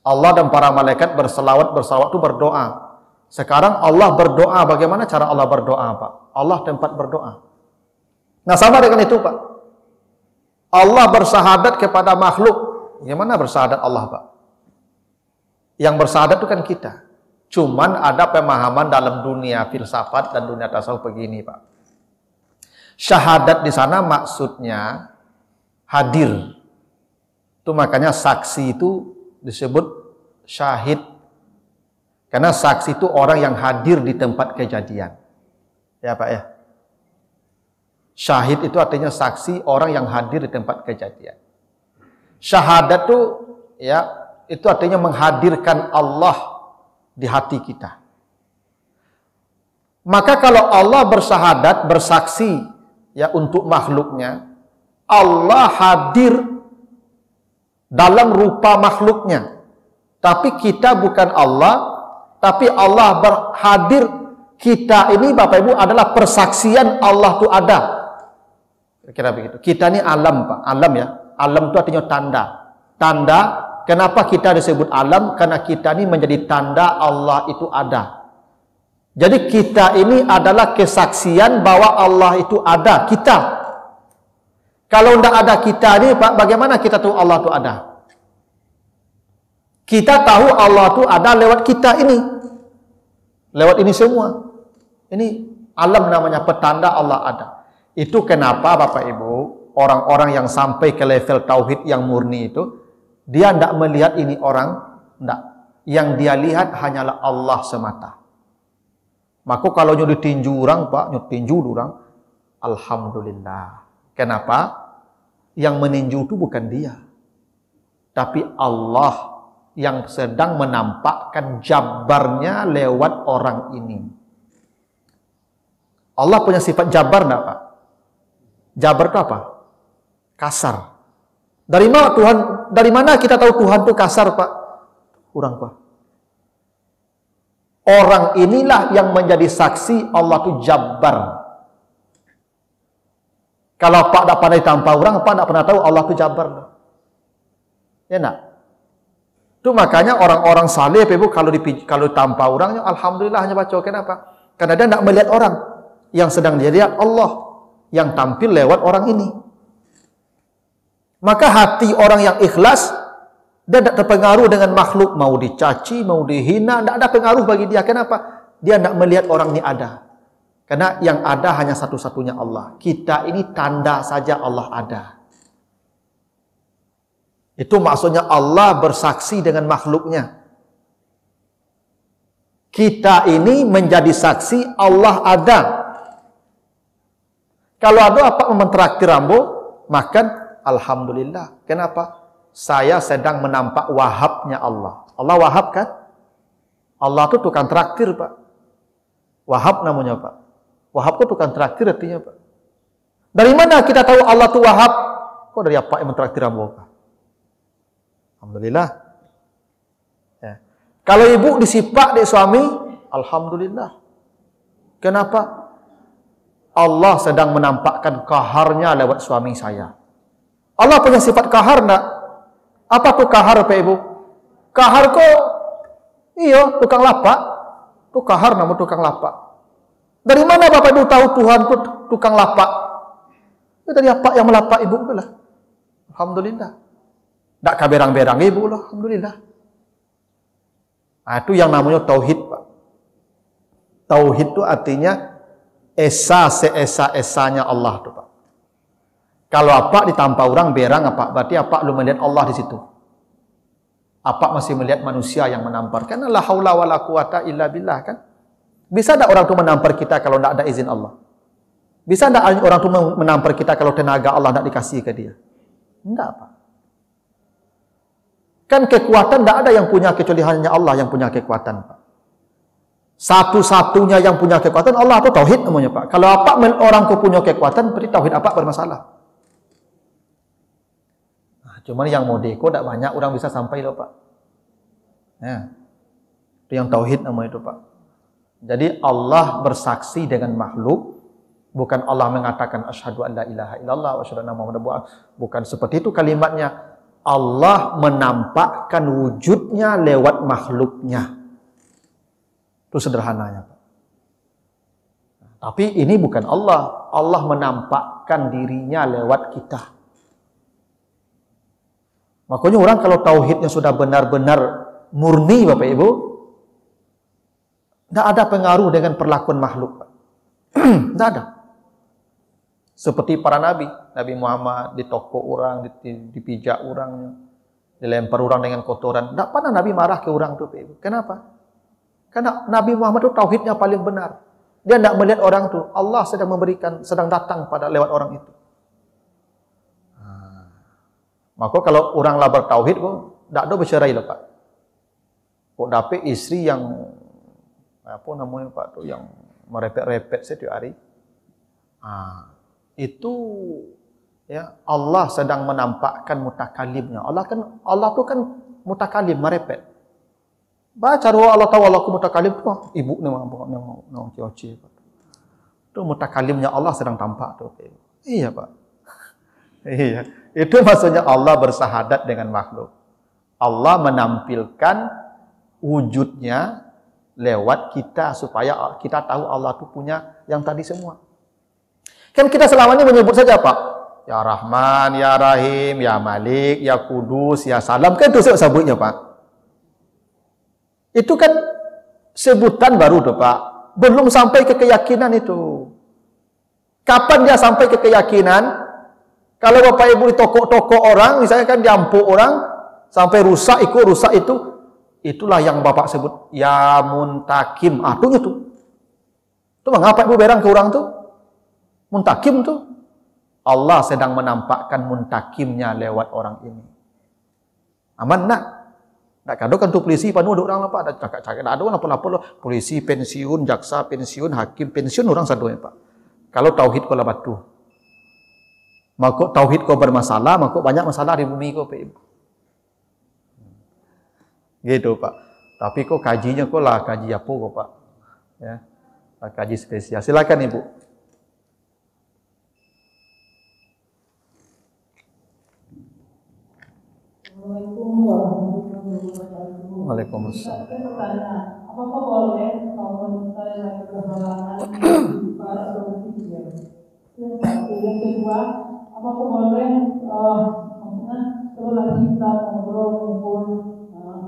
Allah dan para malaikat bersalawat itu berdoa. Sekarang Allah berdoa, bagaimana cara Allah berdoa, Pak? Allah tempat berdoa. Nah, sama dengan itu, Pak. Allah bersyahadat kepada makhluk. Bagaimana bersyahadat Allah, Pak? Yang bersyahadat itu kan kita. Cuman ada pemahaman dalam dunia filsafat dan dunia tasawuf begini, Pak. Syahadat di sana maksudnya hadir. Itu makanya saksi itu disebut syahid. Karena saksi itu orang yang hadir di tempat kejadian. Ya, Pak ya. Syahid itu artinya saksi, orang yang hadir di tempat kejadian. Syahadat itu ya, itu artinya menghadirkan Allah di hati kita. Maka kalau Allah bersyahadat, bersaksi ya untuk makhluknya, Allah hadir dalam rupa makhluknya. Tapi kita bukan Allah, tapi Allah berhadir. Kita ini Bapak Ibu adalah persaksian Allah itu ada. Kira-kira begitu. Kita ini alam, Pak. Alam ya. Alam itu artinya tanda. Tanda, kenapa kita disebut alam? Karena kita ini menjadi tanda Allah itu ada. Jadi kita ini adalah kesaksian bahwa Allah itu ada. Kita. Kalau tidak ada kita ini, Pak, bagaimana kita tahu Allah itu ada? Kita tahu Allah itu ada lewat kita ini. Lewat ini semua. Ini alam namanya, petanda Allah ada. Itu kenapa Bapak Ibu, orang-orang yang sampai ke level tauhid yang murni itu, dia tidak melihat ini orang, tidak. Yang dia lihat hanyalah Allah semata. Maka kalau nyuruh tinju orang, Pak, nyuruh tinju orang, alhamdulillah. Kenapa? Yang meninju itu bukan dia. Tapi Allah yang sedang menampakkan jabarnya lewat orang ini. Allah punya sifat jabar enggak, Pak? Jabar itu apa? Kasar. Dari mana Tuhan? Dari mana kita tahu Tuhan itu kasar, Pak? Kurang, Pak. Orang inilah yang menjadi saksi Allah itu jabar. Kalau Pak tidak pernah ditampar orang, Pak tidak pernah tahu Allah itu jabar. Ya enggak? Itu makanya orang-orang saleh, Ibu, kalau ditampar orang, alhamdulillah hanya baca. Kenapa? Karena dia tidak melihat orang. Yang sedang dia lihat Allah yang tampil lewat orang ini. Maka hati orang yang ikhlas, dia tidak terpengaruh dengan makhluk, mau dicaci, mau dihina, tidak ada pengaruh bagi dia. Kenapa? Dia tidak melihat orang ini ada. Karena yang ada hanya satu-satunya Allah. Kita ini tanda saja Allah ada. Itu maksudnya Allah bersaksi dengan makhluknya. Kita ini menjadi saksi Allah ada. Kalau ada apa mentraktir rambo, makan, alhamdulillah. Kenapa? Saya sedang menampak wahabnya Allah. Allah wahab kan? Allah itu tukang traktir, Pak. Wahab namanya, Pak. Wahab itu tukang traktir artinya, Pak. Dari mana kita tahu Allah itu wahab? Kok dari apa yang mentraktir rambo, Pak? Alhamdulillah. Ya. Kalau ibu disipak di suami, alhamdulillah. Kenapa? Allah sedang menampakkan kaharnya lewat suami saya. Allah punya sifat kahar enggak? Apa tuh kahar, Pak Ibu? Kahar kok, iya, tukang lapak. Itu kahar namun tukang lapak. Dari mana Bapak Ibu tahu Tuhan itu tukang lapak? Itu dari apa yang melapak Ibu? Alhamdulillah. Tak kaberang-berang Ibu lah, alhamdulillah. Nah, itu yang namanya tauhid, Pak. Tauhid itu artinya esa seesa-esanya Allah tuh, Pak. Kalau apa ditampa orang berang apa? Berarti apa lu melihat Allah di situ? Apa masih melihat manusia yang menampar? Karena la haula wala quwata illa billah kan? Bisa tak orang itu menampar kita kalau tidak ada izin Allah? Bisa tak orang itu menampar kita kalau tenaga Allah tidak dikasih ke dia? Tidak, Pak. Kan kekuatan tidak ada yang punya kecuali hanya Allah yang punya kekuatan, Pak. Satu-satunya yang punya kekuatan Allah itu tauhid namanya, Pak. Kalau apa orang ku punya kekuatan, berarti tauhid apa bermasalah. Nah, cuman yang modeko tidak banyak orang bisa sampai loh, Pak. Ya. Itu yang tauhid namanya itu, Pak. Jadi Allah bersaksi dengan makhluk, bukan Allah mengatakan asyhadu an la ilaha illallah wa asyhadu anna muhammadar rasulullah. Bukan seperti itu kalimatnya. Allah menampakkan wujudnya lewat makhluknya. Itu sederhananya, Pak. Tapi ini bukan Allah. Allah menampakkan dirinya lewat kita. Makanya orang kalau tauhidnya sudah benar-benar murni, Bapak Ibu, Tidak ada pengaruh dengan perlakuan makhluk. Tidak ada. Seperti para nabi. Nabi Muhammad ditokok orang, dipijak orang, dilempar orang dengan kotoran. Tidak pernah Nabi marah ke orang itu. Kenapa? Karena Nabi Muhammad itu tauhidnya paling benar. Dia tidak melihat orang itu. Allah sedang memberikan, sedang datang pada lewat orang itu. Maka kalau orang lah bertauhid, tidak ada bercerai lah Pak. Kok dapat istri yang apa namanya Pak tu, yang merepet-repet setiap hari. Itu ya Allah sedang menampakkan mutakalimnya. Allah tu kan mutakalim, merepet. Baca doa Allah tahu Allah ku mutakalim tu, ibu memang cioci. Tu mutakalimnya Allah sedang tampak tu. Iya Pak. Iya. Itu maksudnya Allah bersahadat dengan makhluk. Allah menampilkan wujudnya lewat kita supaya kita tahu Allah itu punya yang tadi semua. Kan kita selamanya menyebut saja Pak. Ya Rahman, Ya Rahim, Ya Malik, Ya Kudus, Ya Salam. Kan itu sebutnya Pak. Itu kan sebutan baru tuh Pak. Belum sampai ke keyakinan itu. Kapan dia sampai ke keyakinan? Kalau Bapak Ibu di toko-toko orang, misalnya kan diampuk orang, sampai rusak itu, itulah yang Bapak sebut, Ya Muntakim. Itu itu. Itu mengapa Ibu berang ke orang tu? Muntakim tu. Allah sedang menampakkan muntakimnya lewat orang ini. Aman nak? Tak kado kan tu polisi panu orang lah Pak. Ada cakap-cakap, ada orang apa-apa polisi pensiun, jaksa pensiun, hakim pensiun, orang satu ya Pak. Kalau tauhid ko lah batu. Maka tauhid kau bermasalah, maka banyak masalah di bumi kau, Pak Ibu. Gitu, Pak. Tapi kau kajinya kau lah kaji apa kau, Pak? Ya. Kaji spesial. Silakan Ibu. Assalamualaikum warahmatullahi wabarakatuh. Waalaikumsalam. Apakah boleh kalau wanita yang berhalangan para atau yang kedua, apakah boleh maksudnya kalau lagi kita ngobrol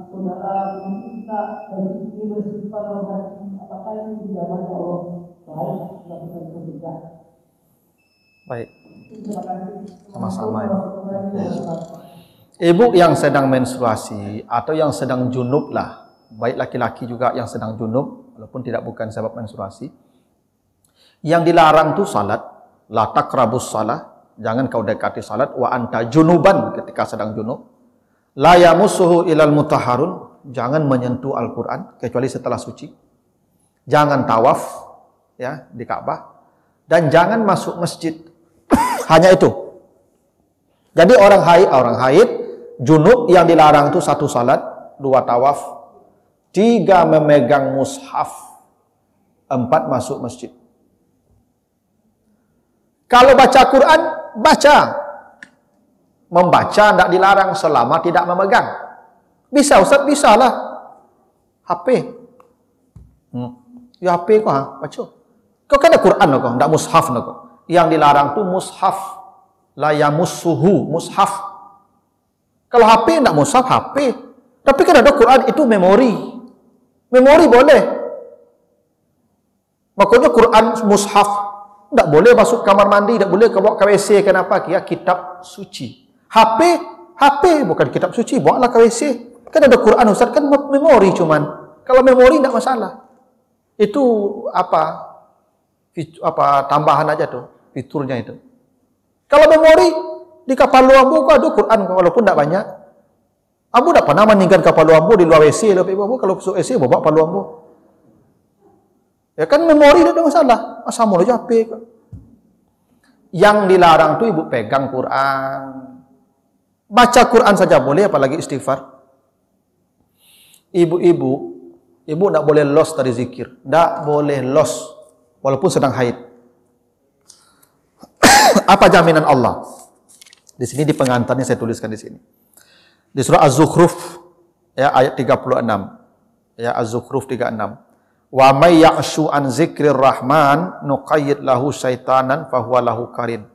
saudara kita berpikir bersifat rohani, apakah ini tidak baca Allah baik lakukan berbeda? Baik. Terima kasih. Sama-sama. Ibu yang sedang menstruasi atau yang sedang junub lah, baik laki-laki juga yang sedang junub, walaupun tidak bukan sebab menstruasi, yang dilarang tu salat, la taqrabus salah, jangan kau dekati salat, wa anta junuban ketika sedang junub, la yamussuhu ilal mutahharun, jangan menyentuh Al-Quran kecuali setelah suci, jangan tawaf ya di Ka'bah, dan jangan masuk masjid. Hanya itu. Jadi orang haid junub yang dilarang itu 1 salat, 2 tawaf, 3 memegang mushaf, 4 masuk masjid. Kalau baca Quran, baca. Membaca tidak dilarang selama tidak memegang. Bisa Ustaz, bisa lah. HP. Ya HP kok, baca. Kau kan ada Quran kok, tidak mushaf kok. Yang dilarang tu mushaf. La yamussuhu, mushaf. Kalau HP tidak mushaf, HP. Tapi kan ada Quran itu memori. Memori boleh. Makanya Quran mushaf tidak boleh masuk kamar mandi, tidak boleh bawa ke WC. Kenapa? Kira kitab suci. HP bukan kitab suci, bawalah ke WC. Kan ada Quran Ustaz, kan memori cuman. Kalau memori tidak masalah. Itu apa tambahan aja tuh, fiturnya itu. Kalau memori di kapal luambu kok ada Quran walaupun tidak banyak. Abu tidak pernah meninggalkan kapal luambu di luar WC lah, Ibu. Kalau masuk WC bawa kapal luambu. Ya kan memori tidak ada masalah. Asal mula HP. Yang dilarang tuh Ibu pegang Quran. Baca Quran saja boleh, apalagi istighfar. Ibu tidak boleh los dari zikir. Tidak boleh los walaupun sedang haid. Apa jaminan Allah? Di sini di pengantarnya saya tuliskan di sini. Di surah Az-Zukhruf ya ayat 36. Ya Az-Zukhruf 36. Wa may ya'shu an zikrir rahman nuqayyid lahu syaitanan fahuwa lahu qarin.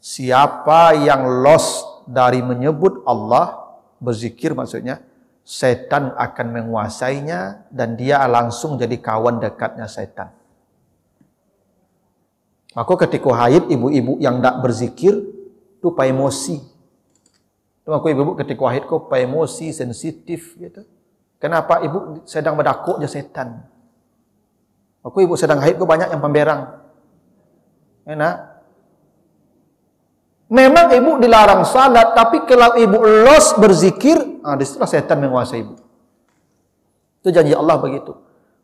Siapa yang los dari menyebut Allah, berzikir maksudnya, setan akan menguasainya dan dia langsung jadi kawan dekatnya setan. Maka ketika haid, ibu-ibu yang tak berzikir tu pa emosi. Tu aku ibu-ibu ketika haid kau pa emosi, sensitif gitu. Kenapa ibu sedang berdakuk je setan? Aku ibu sedang haid kau banyak yang pemberang. Enak. Memang ibu dilarang salat, tapi kalau ibu los berzikir, disitulah setan menguasai ibu. Itu janji Allah begitu.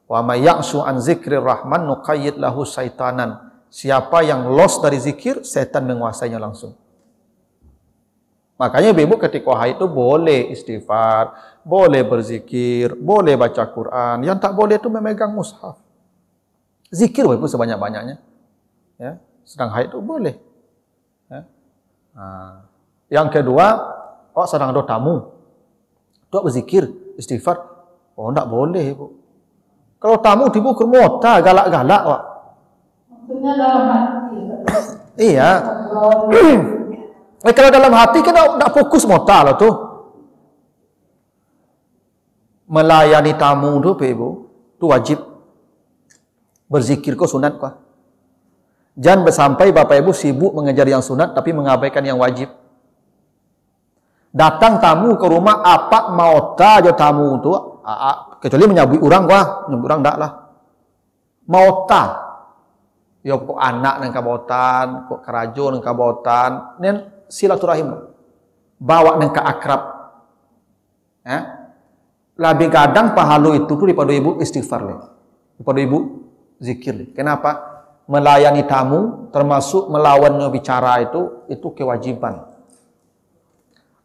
Wa may ya'shu an dzikrir rahman nuqayyid lahu syaitanan. Siapa yang los dari zikir, setan menguasainya langsung. Makanya ibu ketika haid itu boleh istighfar, boleh berzikir, boleh baca Quran. Yang tak boleh itu memegang mushaf. Zikir ibu sebanyak-banyaknya. Ya, sedang haid itu boleh. Ya. Yang kedua, sedang ada tamu. Dok berzikir, istighfar. Tak boleh ibu. Kalau tamu tiba ke mota, galak-galak Pak. Maksudnya dalam hati. Iya. Kalau dalam hati kan tak fokus mota lah tu. Melayani tamu tu ibu, tu wajib. Berzikir kau sunat kau. Jangan sampai bapak ibu sibuk mengejar yang sunat tapi mengabaikan yang wajib. Datang tamu ke rumah apa mau aja tamu tu, kecuali menyambut orang kau, menyambut orang dak lah. Mau ya kok anak nang kabotan, kok kerajo nang kabotan, nen silaturahim. Bawa nang ka akrab. Lebih kadang pahala itu tu daripada ibu istighfar le. Daripada ibu zikir le. Kenapa? Melayani tamu termasuk melawannya bicara itu kewajiban.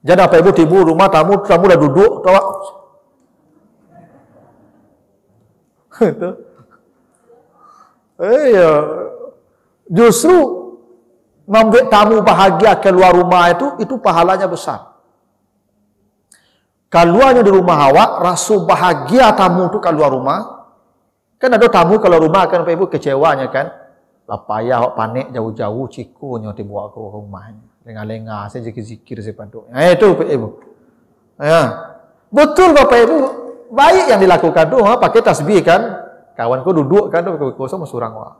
Jadi apa ibu tiba rumah tamu dah duduk tahu. Justru membuat tamu bahagia keluar rumah itu pahalanya besar. Keluarnya di rumah awak, rasa bahagia tamu itu keluar rumah. Kan ada tamu kalau rumah kan ibu kecewanya kan. Lapaya awak panik jauh-jauh cikunya dibawa ke rumahnya. Lengah-lengah saya zikir-zikir saya paduk. Itu ibu. Ya. Betul Bapak Ibu. Baik yang dilakukan tu pakai tasbih kan. Kawanku duduk kan tu kosong surang wah.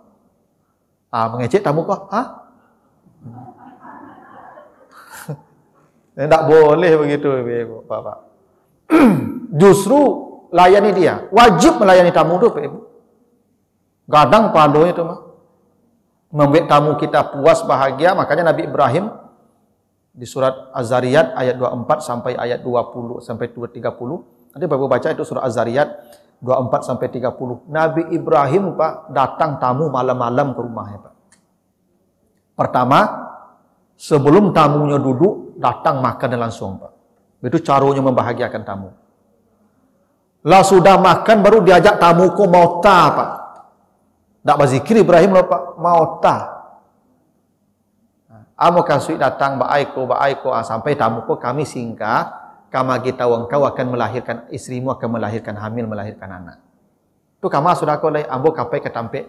Mengecek tamu kau. Tak boleh begitu Ibu, Bapak. Justru layani dia. Wajib melayani tamu tu Ibu. Gadang pahalanya tu mah. Membuat tamu kita puas bahagia, makanya Nabi Ibrahim di surat Az-Zariyat ayat 24 sampai ayat 20 sampai 30. Nanti Bapak baca itu surat Az-Zariyat 24 sampai 30. Nabi Ibrahim Pak datang tamu malam-malam ke rumahnya Pak. Pertama, sebelum tamunya duduk, datang makan langsung Pak. Itu caranya membahagiakan tamu. Lah sudah makan baru diajak tamu ko mau Pak. Tak berzikir Ibrahim lah Pak, mau Amo kasih datang baaiko sampai tamuku kami singgah, kama kita engkau akan melahirkan istrimu akan melahirkan hamil melahirkan anak. Tu kama sudah kau lay ambo kapai ketampe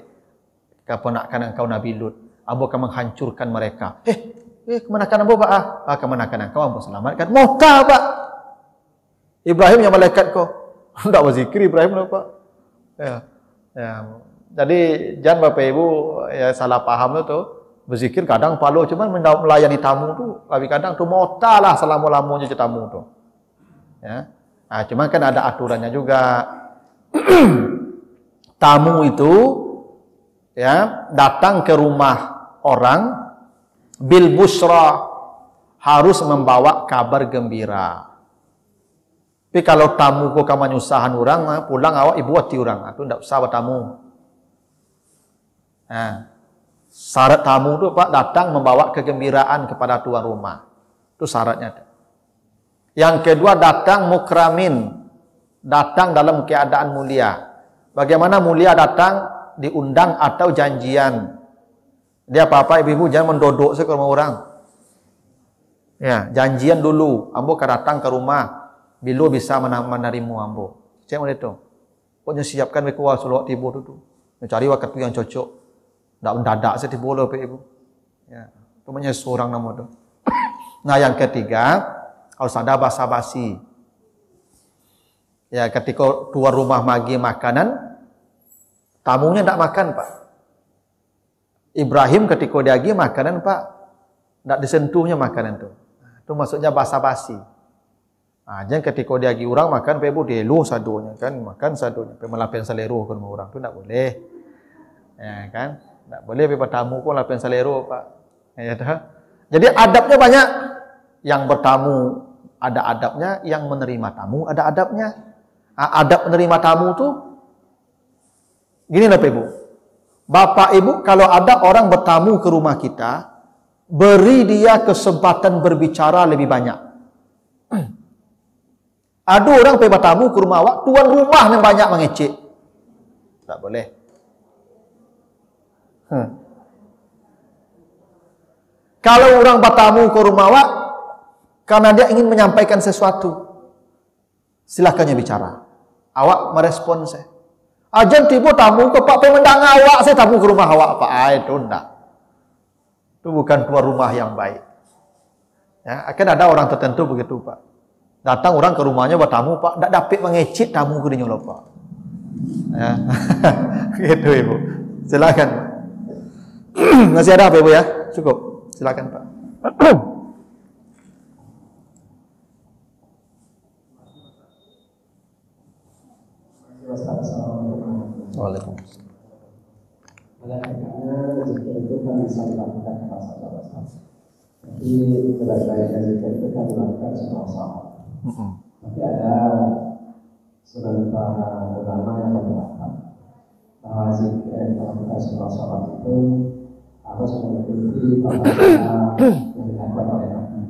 keponakan engkau Nabi Lut. Ambo akan menghancurkan mereka. Kemenakan ambo Pak kemenakan engkau ambo selamatkan. Mota Pak. Ibrahim yang malaikat kau. Tak berzikir Ibrahim lah Pak. Ya. Jadi jangan Bapak Ibu ya salah paham tu berzikir kadang palu cuman melayani tamu tu lebih kadang tu mota lah selama-lamanya tamu tu. Ya. Cuman kan ada aturannya juga. Tamu itu ya datang ke rumah orang bil busra harus membawa kabar gembira. Tapi kalau tamu kau kamu nyusahan orang pulang awak ibu hati orang itu ndak usah bertamu. Syarat tamu tu Pak datang membawa kegembiraan kepada tuan rumah. Itu syaratnya. Yang kedua datang mukramin, datang dalam keadaan mulia. Bagaimana mulia datang diundang atau janjian. Dia apa-apa ibu-ibu jangan mendodok ke rumah orang. Ya, janjian dulu. Ambo akan datang ke rumah. Bila bisa menerimu ambo. Cek mana itu. Pokoknya siapkan mereka suruh tiba tu. Cari waktu yang cocok. Tak mendadak saya tiba Pak Ibu. Ya, namanya seorang nama tu. Nah, yang ketiga, harus ada basa-basi. Ya, ketika tuan rumah bagi makanan, tamunya tidak makan, Pak. Ibrahim ketika dia bagi makanan, Pak, tidak disentuhnya makanan itu. Itu maksudnya basa-basi. Jangan ketika dia bagi orang makan, Pak dia lu sadunya kan, makan sadunya. Pak melapian saleru ke rumah orang itu tidak boleh. Ya kan? Tidak boleh Pak tamu pun lapian saleru, Pak. Ya dah. Jadi adabnya banyak. Yang bertamu ada adabnya, yang menerima tamu ada adabnya. Adab menerima tamu tuh gini lah Pak Ibu. Bapak Ibu kalau ada orang bertamu ke rumah kita, beri dia kesempatan berbicara lebih banyak. Ada orang pergi bertamu ke rumah awak, tuan rumah yang banyak mengecek. Tak boleh. Kalau orang bertamu ke rumah awak karena dia ingin menyampaikan sesuatu, silakannya bicara. Awak merespon saya. Ajan tiba tamu ke Pak Pemendang awak, saya tamu ke rumah awak Pak. Itu enggak. Itu bukan tuan rumah yang baik. Ya, akan ada orang tertentu begitu Pak. Datang orang ke rumahnya bertamu Pak, enggak dapat mengecek tamu ke dia Pak. Ya. Gitu Ibu. Silakan. Masih ada apa Ibu ya? Cukup. Silakan Pak. Waalaikumsalam. Pada akhirnya rezeki itu kan bisa dilakukan sama-sama. Jadi sebaik-baiknya rezeki itu kan dilakukan sama-sama. Tapi ada sebentar ulama yang mengatakan bahwa zikir yang dilakukan sama-sama itu harus mengikuti tata yang dilakukan oleh Nabi.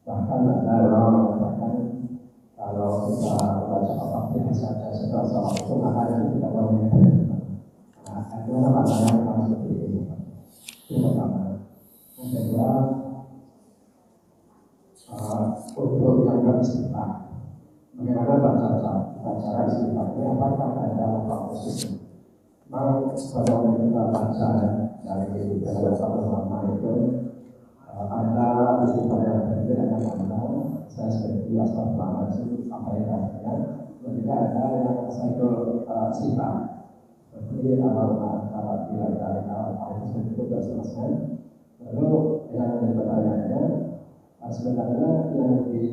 Bahkan ada ulama mengatakan kalau kita baca Al-Fatihah saja setelah salat itu maka yang tidak boleh. Nah, itu maknanya memang seperti ini. Itu pertama. Yang kedua, untuk yang nggak istighfar, bagaimana cara istighfarnya? Apakah ada lafaz khusus? Memang pada waktu kita baca dari beberapa ulama itu ada istighfar yang berbeda dengan mana saya seperti astagfirullahaladzim apa yang artinya, dan juga ada yang sayyidul sifat seperti antara bila itu sudah selesai. Lalu yang menjadi pertanyaannya sebenarnya yang di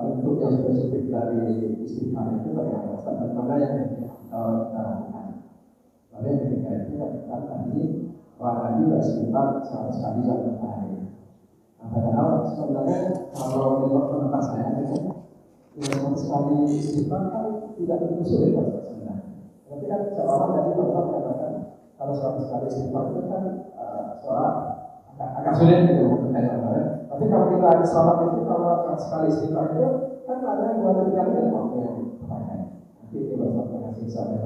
bentuk yang spesifik dari istighfar itu bagaimana? Dan mana yang kita lakukan? Lalu yang ketiga itu kita tadi bahwa Nabi beristighfar 100 kali dalam hari. Nah, padahal sebenarnya kalau menurut pendapat saya itu 100 kali istighfar kan tidak begitu sulit sebenarnya. Tapi kan seorang dari dokter katakan kalau 100 kali istighfar itu kan seorang agak sulit gitu untuk kaitannya. Tapi kalau kita di salat itu kalau 100 kali istighfar itu kan ada 2-3 kali dalam waktu yang terpakai. Nanti itu bapak kasih saya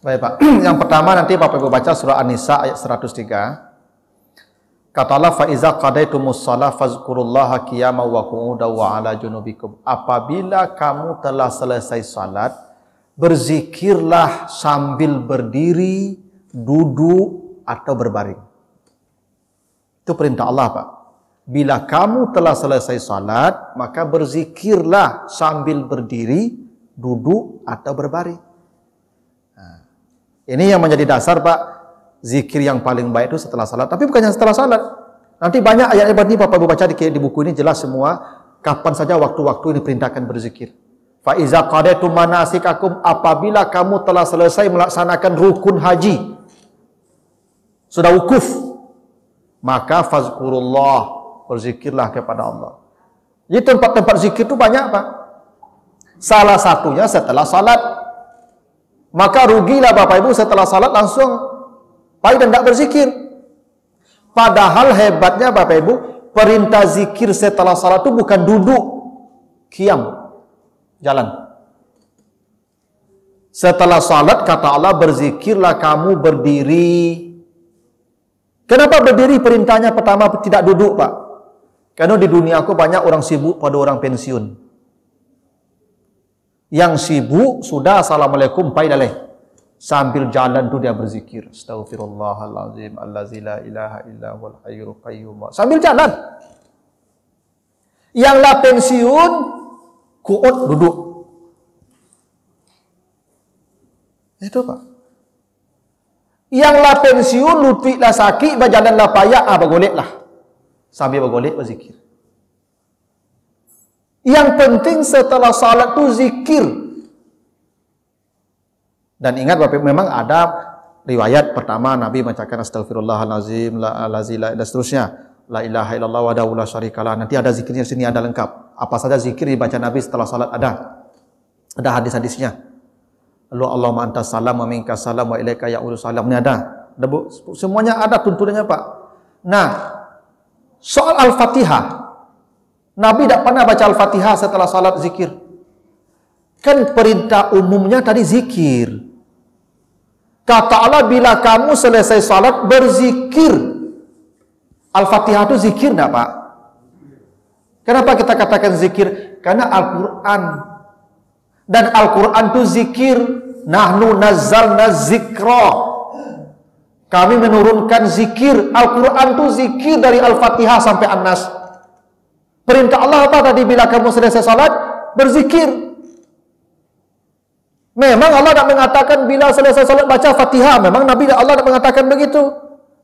Baik Pak, yang pertama nanti Bapak Ibu baca surah An-Nisa ayat 103. Kata Allah, فَإِذَا قَضَيْتُمُ الصَّلَاةَ فَاذْكُرُوا اللَّهَ قِيَامًا وَقُعُودًا وَعَلَى جُنُوبِكُمْ. Apabila kamu telah selesai salat, berzikirlah sambil berdiri, duduk atau berbaring. Itu perintah Allah Pak. Bila kamu telah selesai salat, maka berzikirlah sambil berdiri, duduk atau berbaring. Ini yang menjadi dasar Pak, zikir yang paling baik itu setelah salat. Tapi bukan yang setelah salat. Nanti banyak ayat-ayat ini Bapak Ibu baca di buku ini jelas semua kapan saja waktu-waktu ini perintahkan berzikir. Fa iza qadaitum manasikakum, apabila kamu telah selesai melaksanakan rukun haji, sudah wukuf, maka fazkurullah, berzikirlah kepada Allah. Jadi tempat-tempat zikir itu banyak Pak. Salah satunya setelah salat. Maka rugilah Bapak Ibu setelah salat langsung pergi dan tidak berzikir. Padahal hebatnya Bapak Ibu, perintah zikir setelah salat itu bukan duduk, qiyam, jalan. Setelah salat kata Allah, berzikirlah kamu berdiri. Kenapa berdiri perintahnya pertama tidak duduk Pak? Karena di dunia aku banyak orang sibuk pada orang pensiun. Yang sibuk sudah assalamualaikum pai daleh. Sambil jalan tu dia berzikir. Astaghfirullahalazim allazi la ilaha illa huwal hayyul qayyum. Sambil jalan. Yang lah pensiun Qu'ud, duduk. Itu Pak. Yang lah pensiun, lutut lah sakit, berjalan lah payah, bergolek lah. Sambil bergolek, berzikir. Yang penting setelah salat tu zikir. Dan ingat Bapak, memang ada riwayat pertama Nabi bacakan astagfirullahalazim, la dan seterusnya. La ilaha illallah wahdahu la syarikalah. Nanti ada zikirnya sini, ada lengkap. Apa saja zikir dibaca Nabi setelah salat ada. Ada hadis-hadisnya. Lalu Allahumma antas salam wa minkas salam wa ilaika ya'udu salam. Ini ada. Semuanya ada tuntunannya Pak. Nah, soal Al-Fatihah. Nabi tidak pernah baca Al-Fatihah setelah salat zikir. Kan perintah umumnya tadi zikir. Kata Allah, bila kamu selesai salat berzikir. Al-Fatihah itu zikir enggak Pak? Kenapa kita katakan zikir? Karena Al-Quran. Dan Al-Quran itu zikir. Nahnu nazzalna zikra. Kami menurunkan zikir. Al-Quran itu zikir dari Al-Fatihah sampai An-Nas. Perintah Allah apa tadi? Bila kamu selesai salat, berzikir. Memang Allah tak mengatakan bila selesai salat baca Fatihah. Memang Nabi Allah tak mengatakan begitu.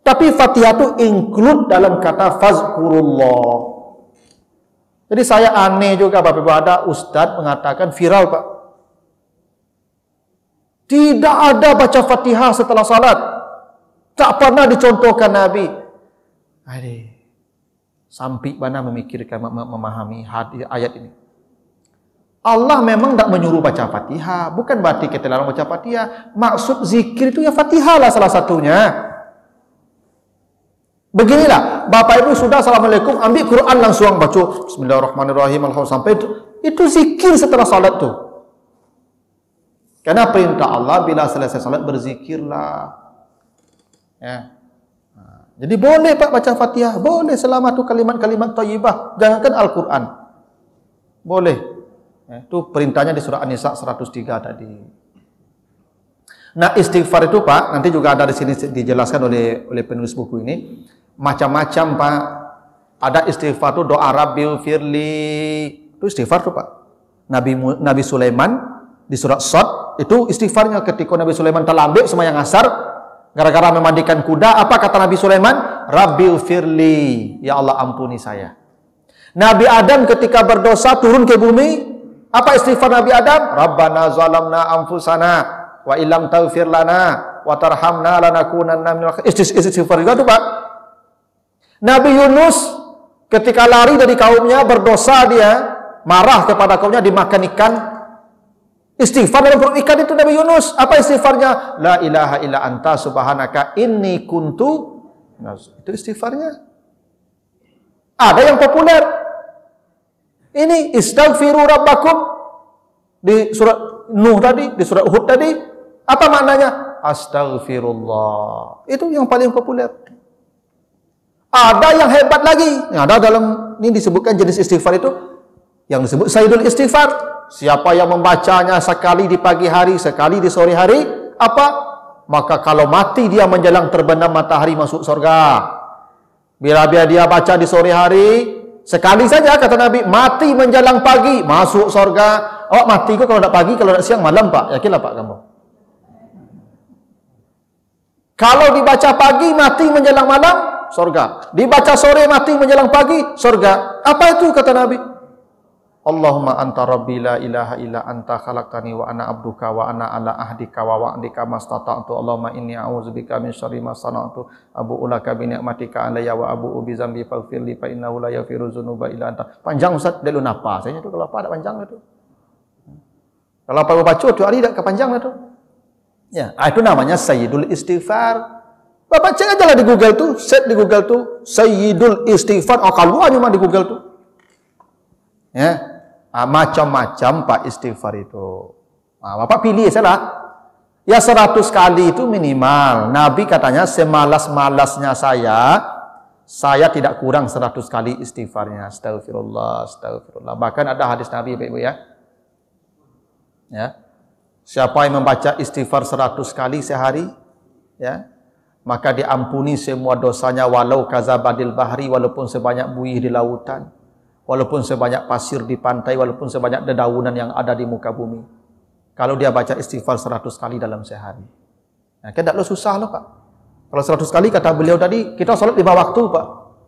Tapi Fatihah itu include dalam kata fazkurullah. Jadi saya aneh juga Bapak Ibu, ada ustaz mengatakan viral Pak. Tidak ada baca Fatihah setelah salat. Tak pernah dicontohkan Nabi. Aduh. Sampai mana memikirkan, memahami ayat ini. Allah memang tak menyuruh baca Fatihah. Bukan berarti kita larang baca Fatihah. Maksud zikir itu ya Fatihah lah salah satunya. Beginilah, Bapak Ibu sudah Assalamualaikum, ambil Quran langsung baca Bismillahirrahmanirrahim, Alhamdulillah, sampai itu zikir setelah salat tu. Karena perintah Allah bila selesai salat berzikirlah. Ya. Jadi boleh Pak baca Fatihah, boleh selama tu kalimat-kalimat thayyibah, jangankan Al-Quran. Boleh. Itu perintahnya di surah An-Nisa 103 tadi. Nah, istighfar itu Pak, nanti juga ada di sini dijelaskan oleh penulis buku ini. Macam-macam Pak. Ada istighfar itu doa Rabbil firli. Itu istighfar itu Pak. Nabi Sulaiman di surat Shad itu istighfarnya ketika Nabi Sulaiman terlambat sembahyang asar gara-gara memandikan kuda. Apa kata Nabi Sulaiman? Rabbil firli. Ya Allah ampuni saya. Nabi Adam ketika berdosa turun ke bumi. Apa istighfar Nabi Adam? Rabbana zalamna anfusana wa illam taghfir lana wa tarhamna lanakunanna minal istighfar juga tuh Pak. Nabi Yunus ketika lari dari kaumnya berdosa, dia marah kepada kaumnya, dimakan ikan. Istighfar dalam perut ikan itu Nabi Yunus. Apa istighfarnya? La ilaha illa anta subhanaka inni kuntu. Nah, itu istighfarnya. Ada yang populer. Ini istaghfiru rabbakum di surat Nuh tadi, di surat Hud tadi. Apa maknanya? Astaghfirullah. Itu yang paling populer. Ada yang hebat lagi. Yang ada dalam ini disebutkan jenis istighfar itu yang disebut Sayyidul Istighfar. Siapa yang membacanya sekali di pagi hari, sekali di sore hari, apa? Maka kalau mati dia menjelang terbenam matahari masuk surga. Bila dia baca di sore hari, sekali saja kata Nabi, mati menjelang pagi masuk surga. Oh, mati kok kalau tak pagi, kalau tak siang malam Pak. Yakinlah Pak kamu. Kalau dibaca pagi mati menjelang malam, surga. Dibaca sore mati menjelang pagi, surga. Apa itu kata Nabi? Allahumma anta rabbi la ilaha illa anta khalaqtani wa ana abduka wa ana ala ahdika wa wa'dika mastata'tu. Allahumma inni a'udzubika min syarri ma sana'tu abu'u laka bi ni'matika alayya wa abu'u bi dzambi faghfir li fa innahu la yaghfiru dzunuba illa anta. Panjang Ustaz, dia lu napa? Saya itu kalau apa ada panjang itu. Kalau apa baca tu hari dak kepanjang itu. Ya, itu namanya Sayyidul Istighfar. Bapak cek aja lah di Google tu, set di Google tu Sayyidul Istighfar. Oh, keluar cuma di Google tu. Ya. Macam-macam Pak istighfar itu. Bapak pilih salah. Ya 100 kali itu minimal. Nabi katanya semalas-malasnya saya tidak kurang 100 kali istighfarnya. Astagfirullah, astagfirullah. Bahkan ada hadis Nabi Ibu ya. Ya. Siapa yang membaca istighfar 100 kali sehari, ya, maka diampuni semua dosanya walau kazabadil bahri, walaupun sebanyak buih di lautan. walaupun sebanyak pasir di pantai, walaupun sebanyak dedaunan yang ada di muka bumi. Kalau dia baca istighfar 100 kali dalam sehari. Nah, kan tak lo susah loh Pak. Kalau 100 kali kata beliau tadi, kita salat 5 waktu Pak.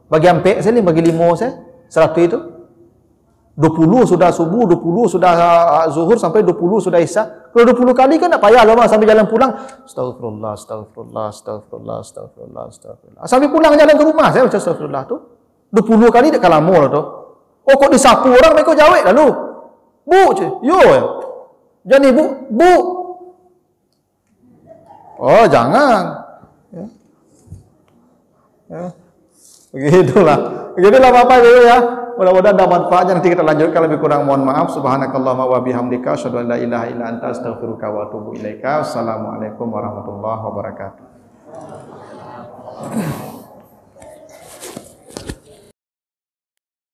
Bagi ampek saya ni, bagi 5 saya, 100 itu. 20 sudah subuh, 20 sudah zuhur, sampai 20 sudah isya. Kalau 20 kali kan tak payah lama sampai jalan pulang. Astagfirullah, astagfirullah, astagfirullah, astagfirullah, astagfirullah. Sampai pulang jalan ke rumah saya baca astagfirullah tu. 20 kali dekat lama lah tu. Oh kok disapu orang mereka jawab lalu. Bu, yo. Jadi bu. Oh, jangan. Ya. Begitulah Bapak Ibu ya. Mudah-mudahan ada manfaatnya. Nanti kita lanjutkan, lebih kurang mohon maaf. Subhanakallahumma wa bihamdika asyhadu an la ilaha illa anta astaghfiruka wa atubu ilaika. Assalamualaikum warahmatullahi wabarakatuh.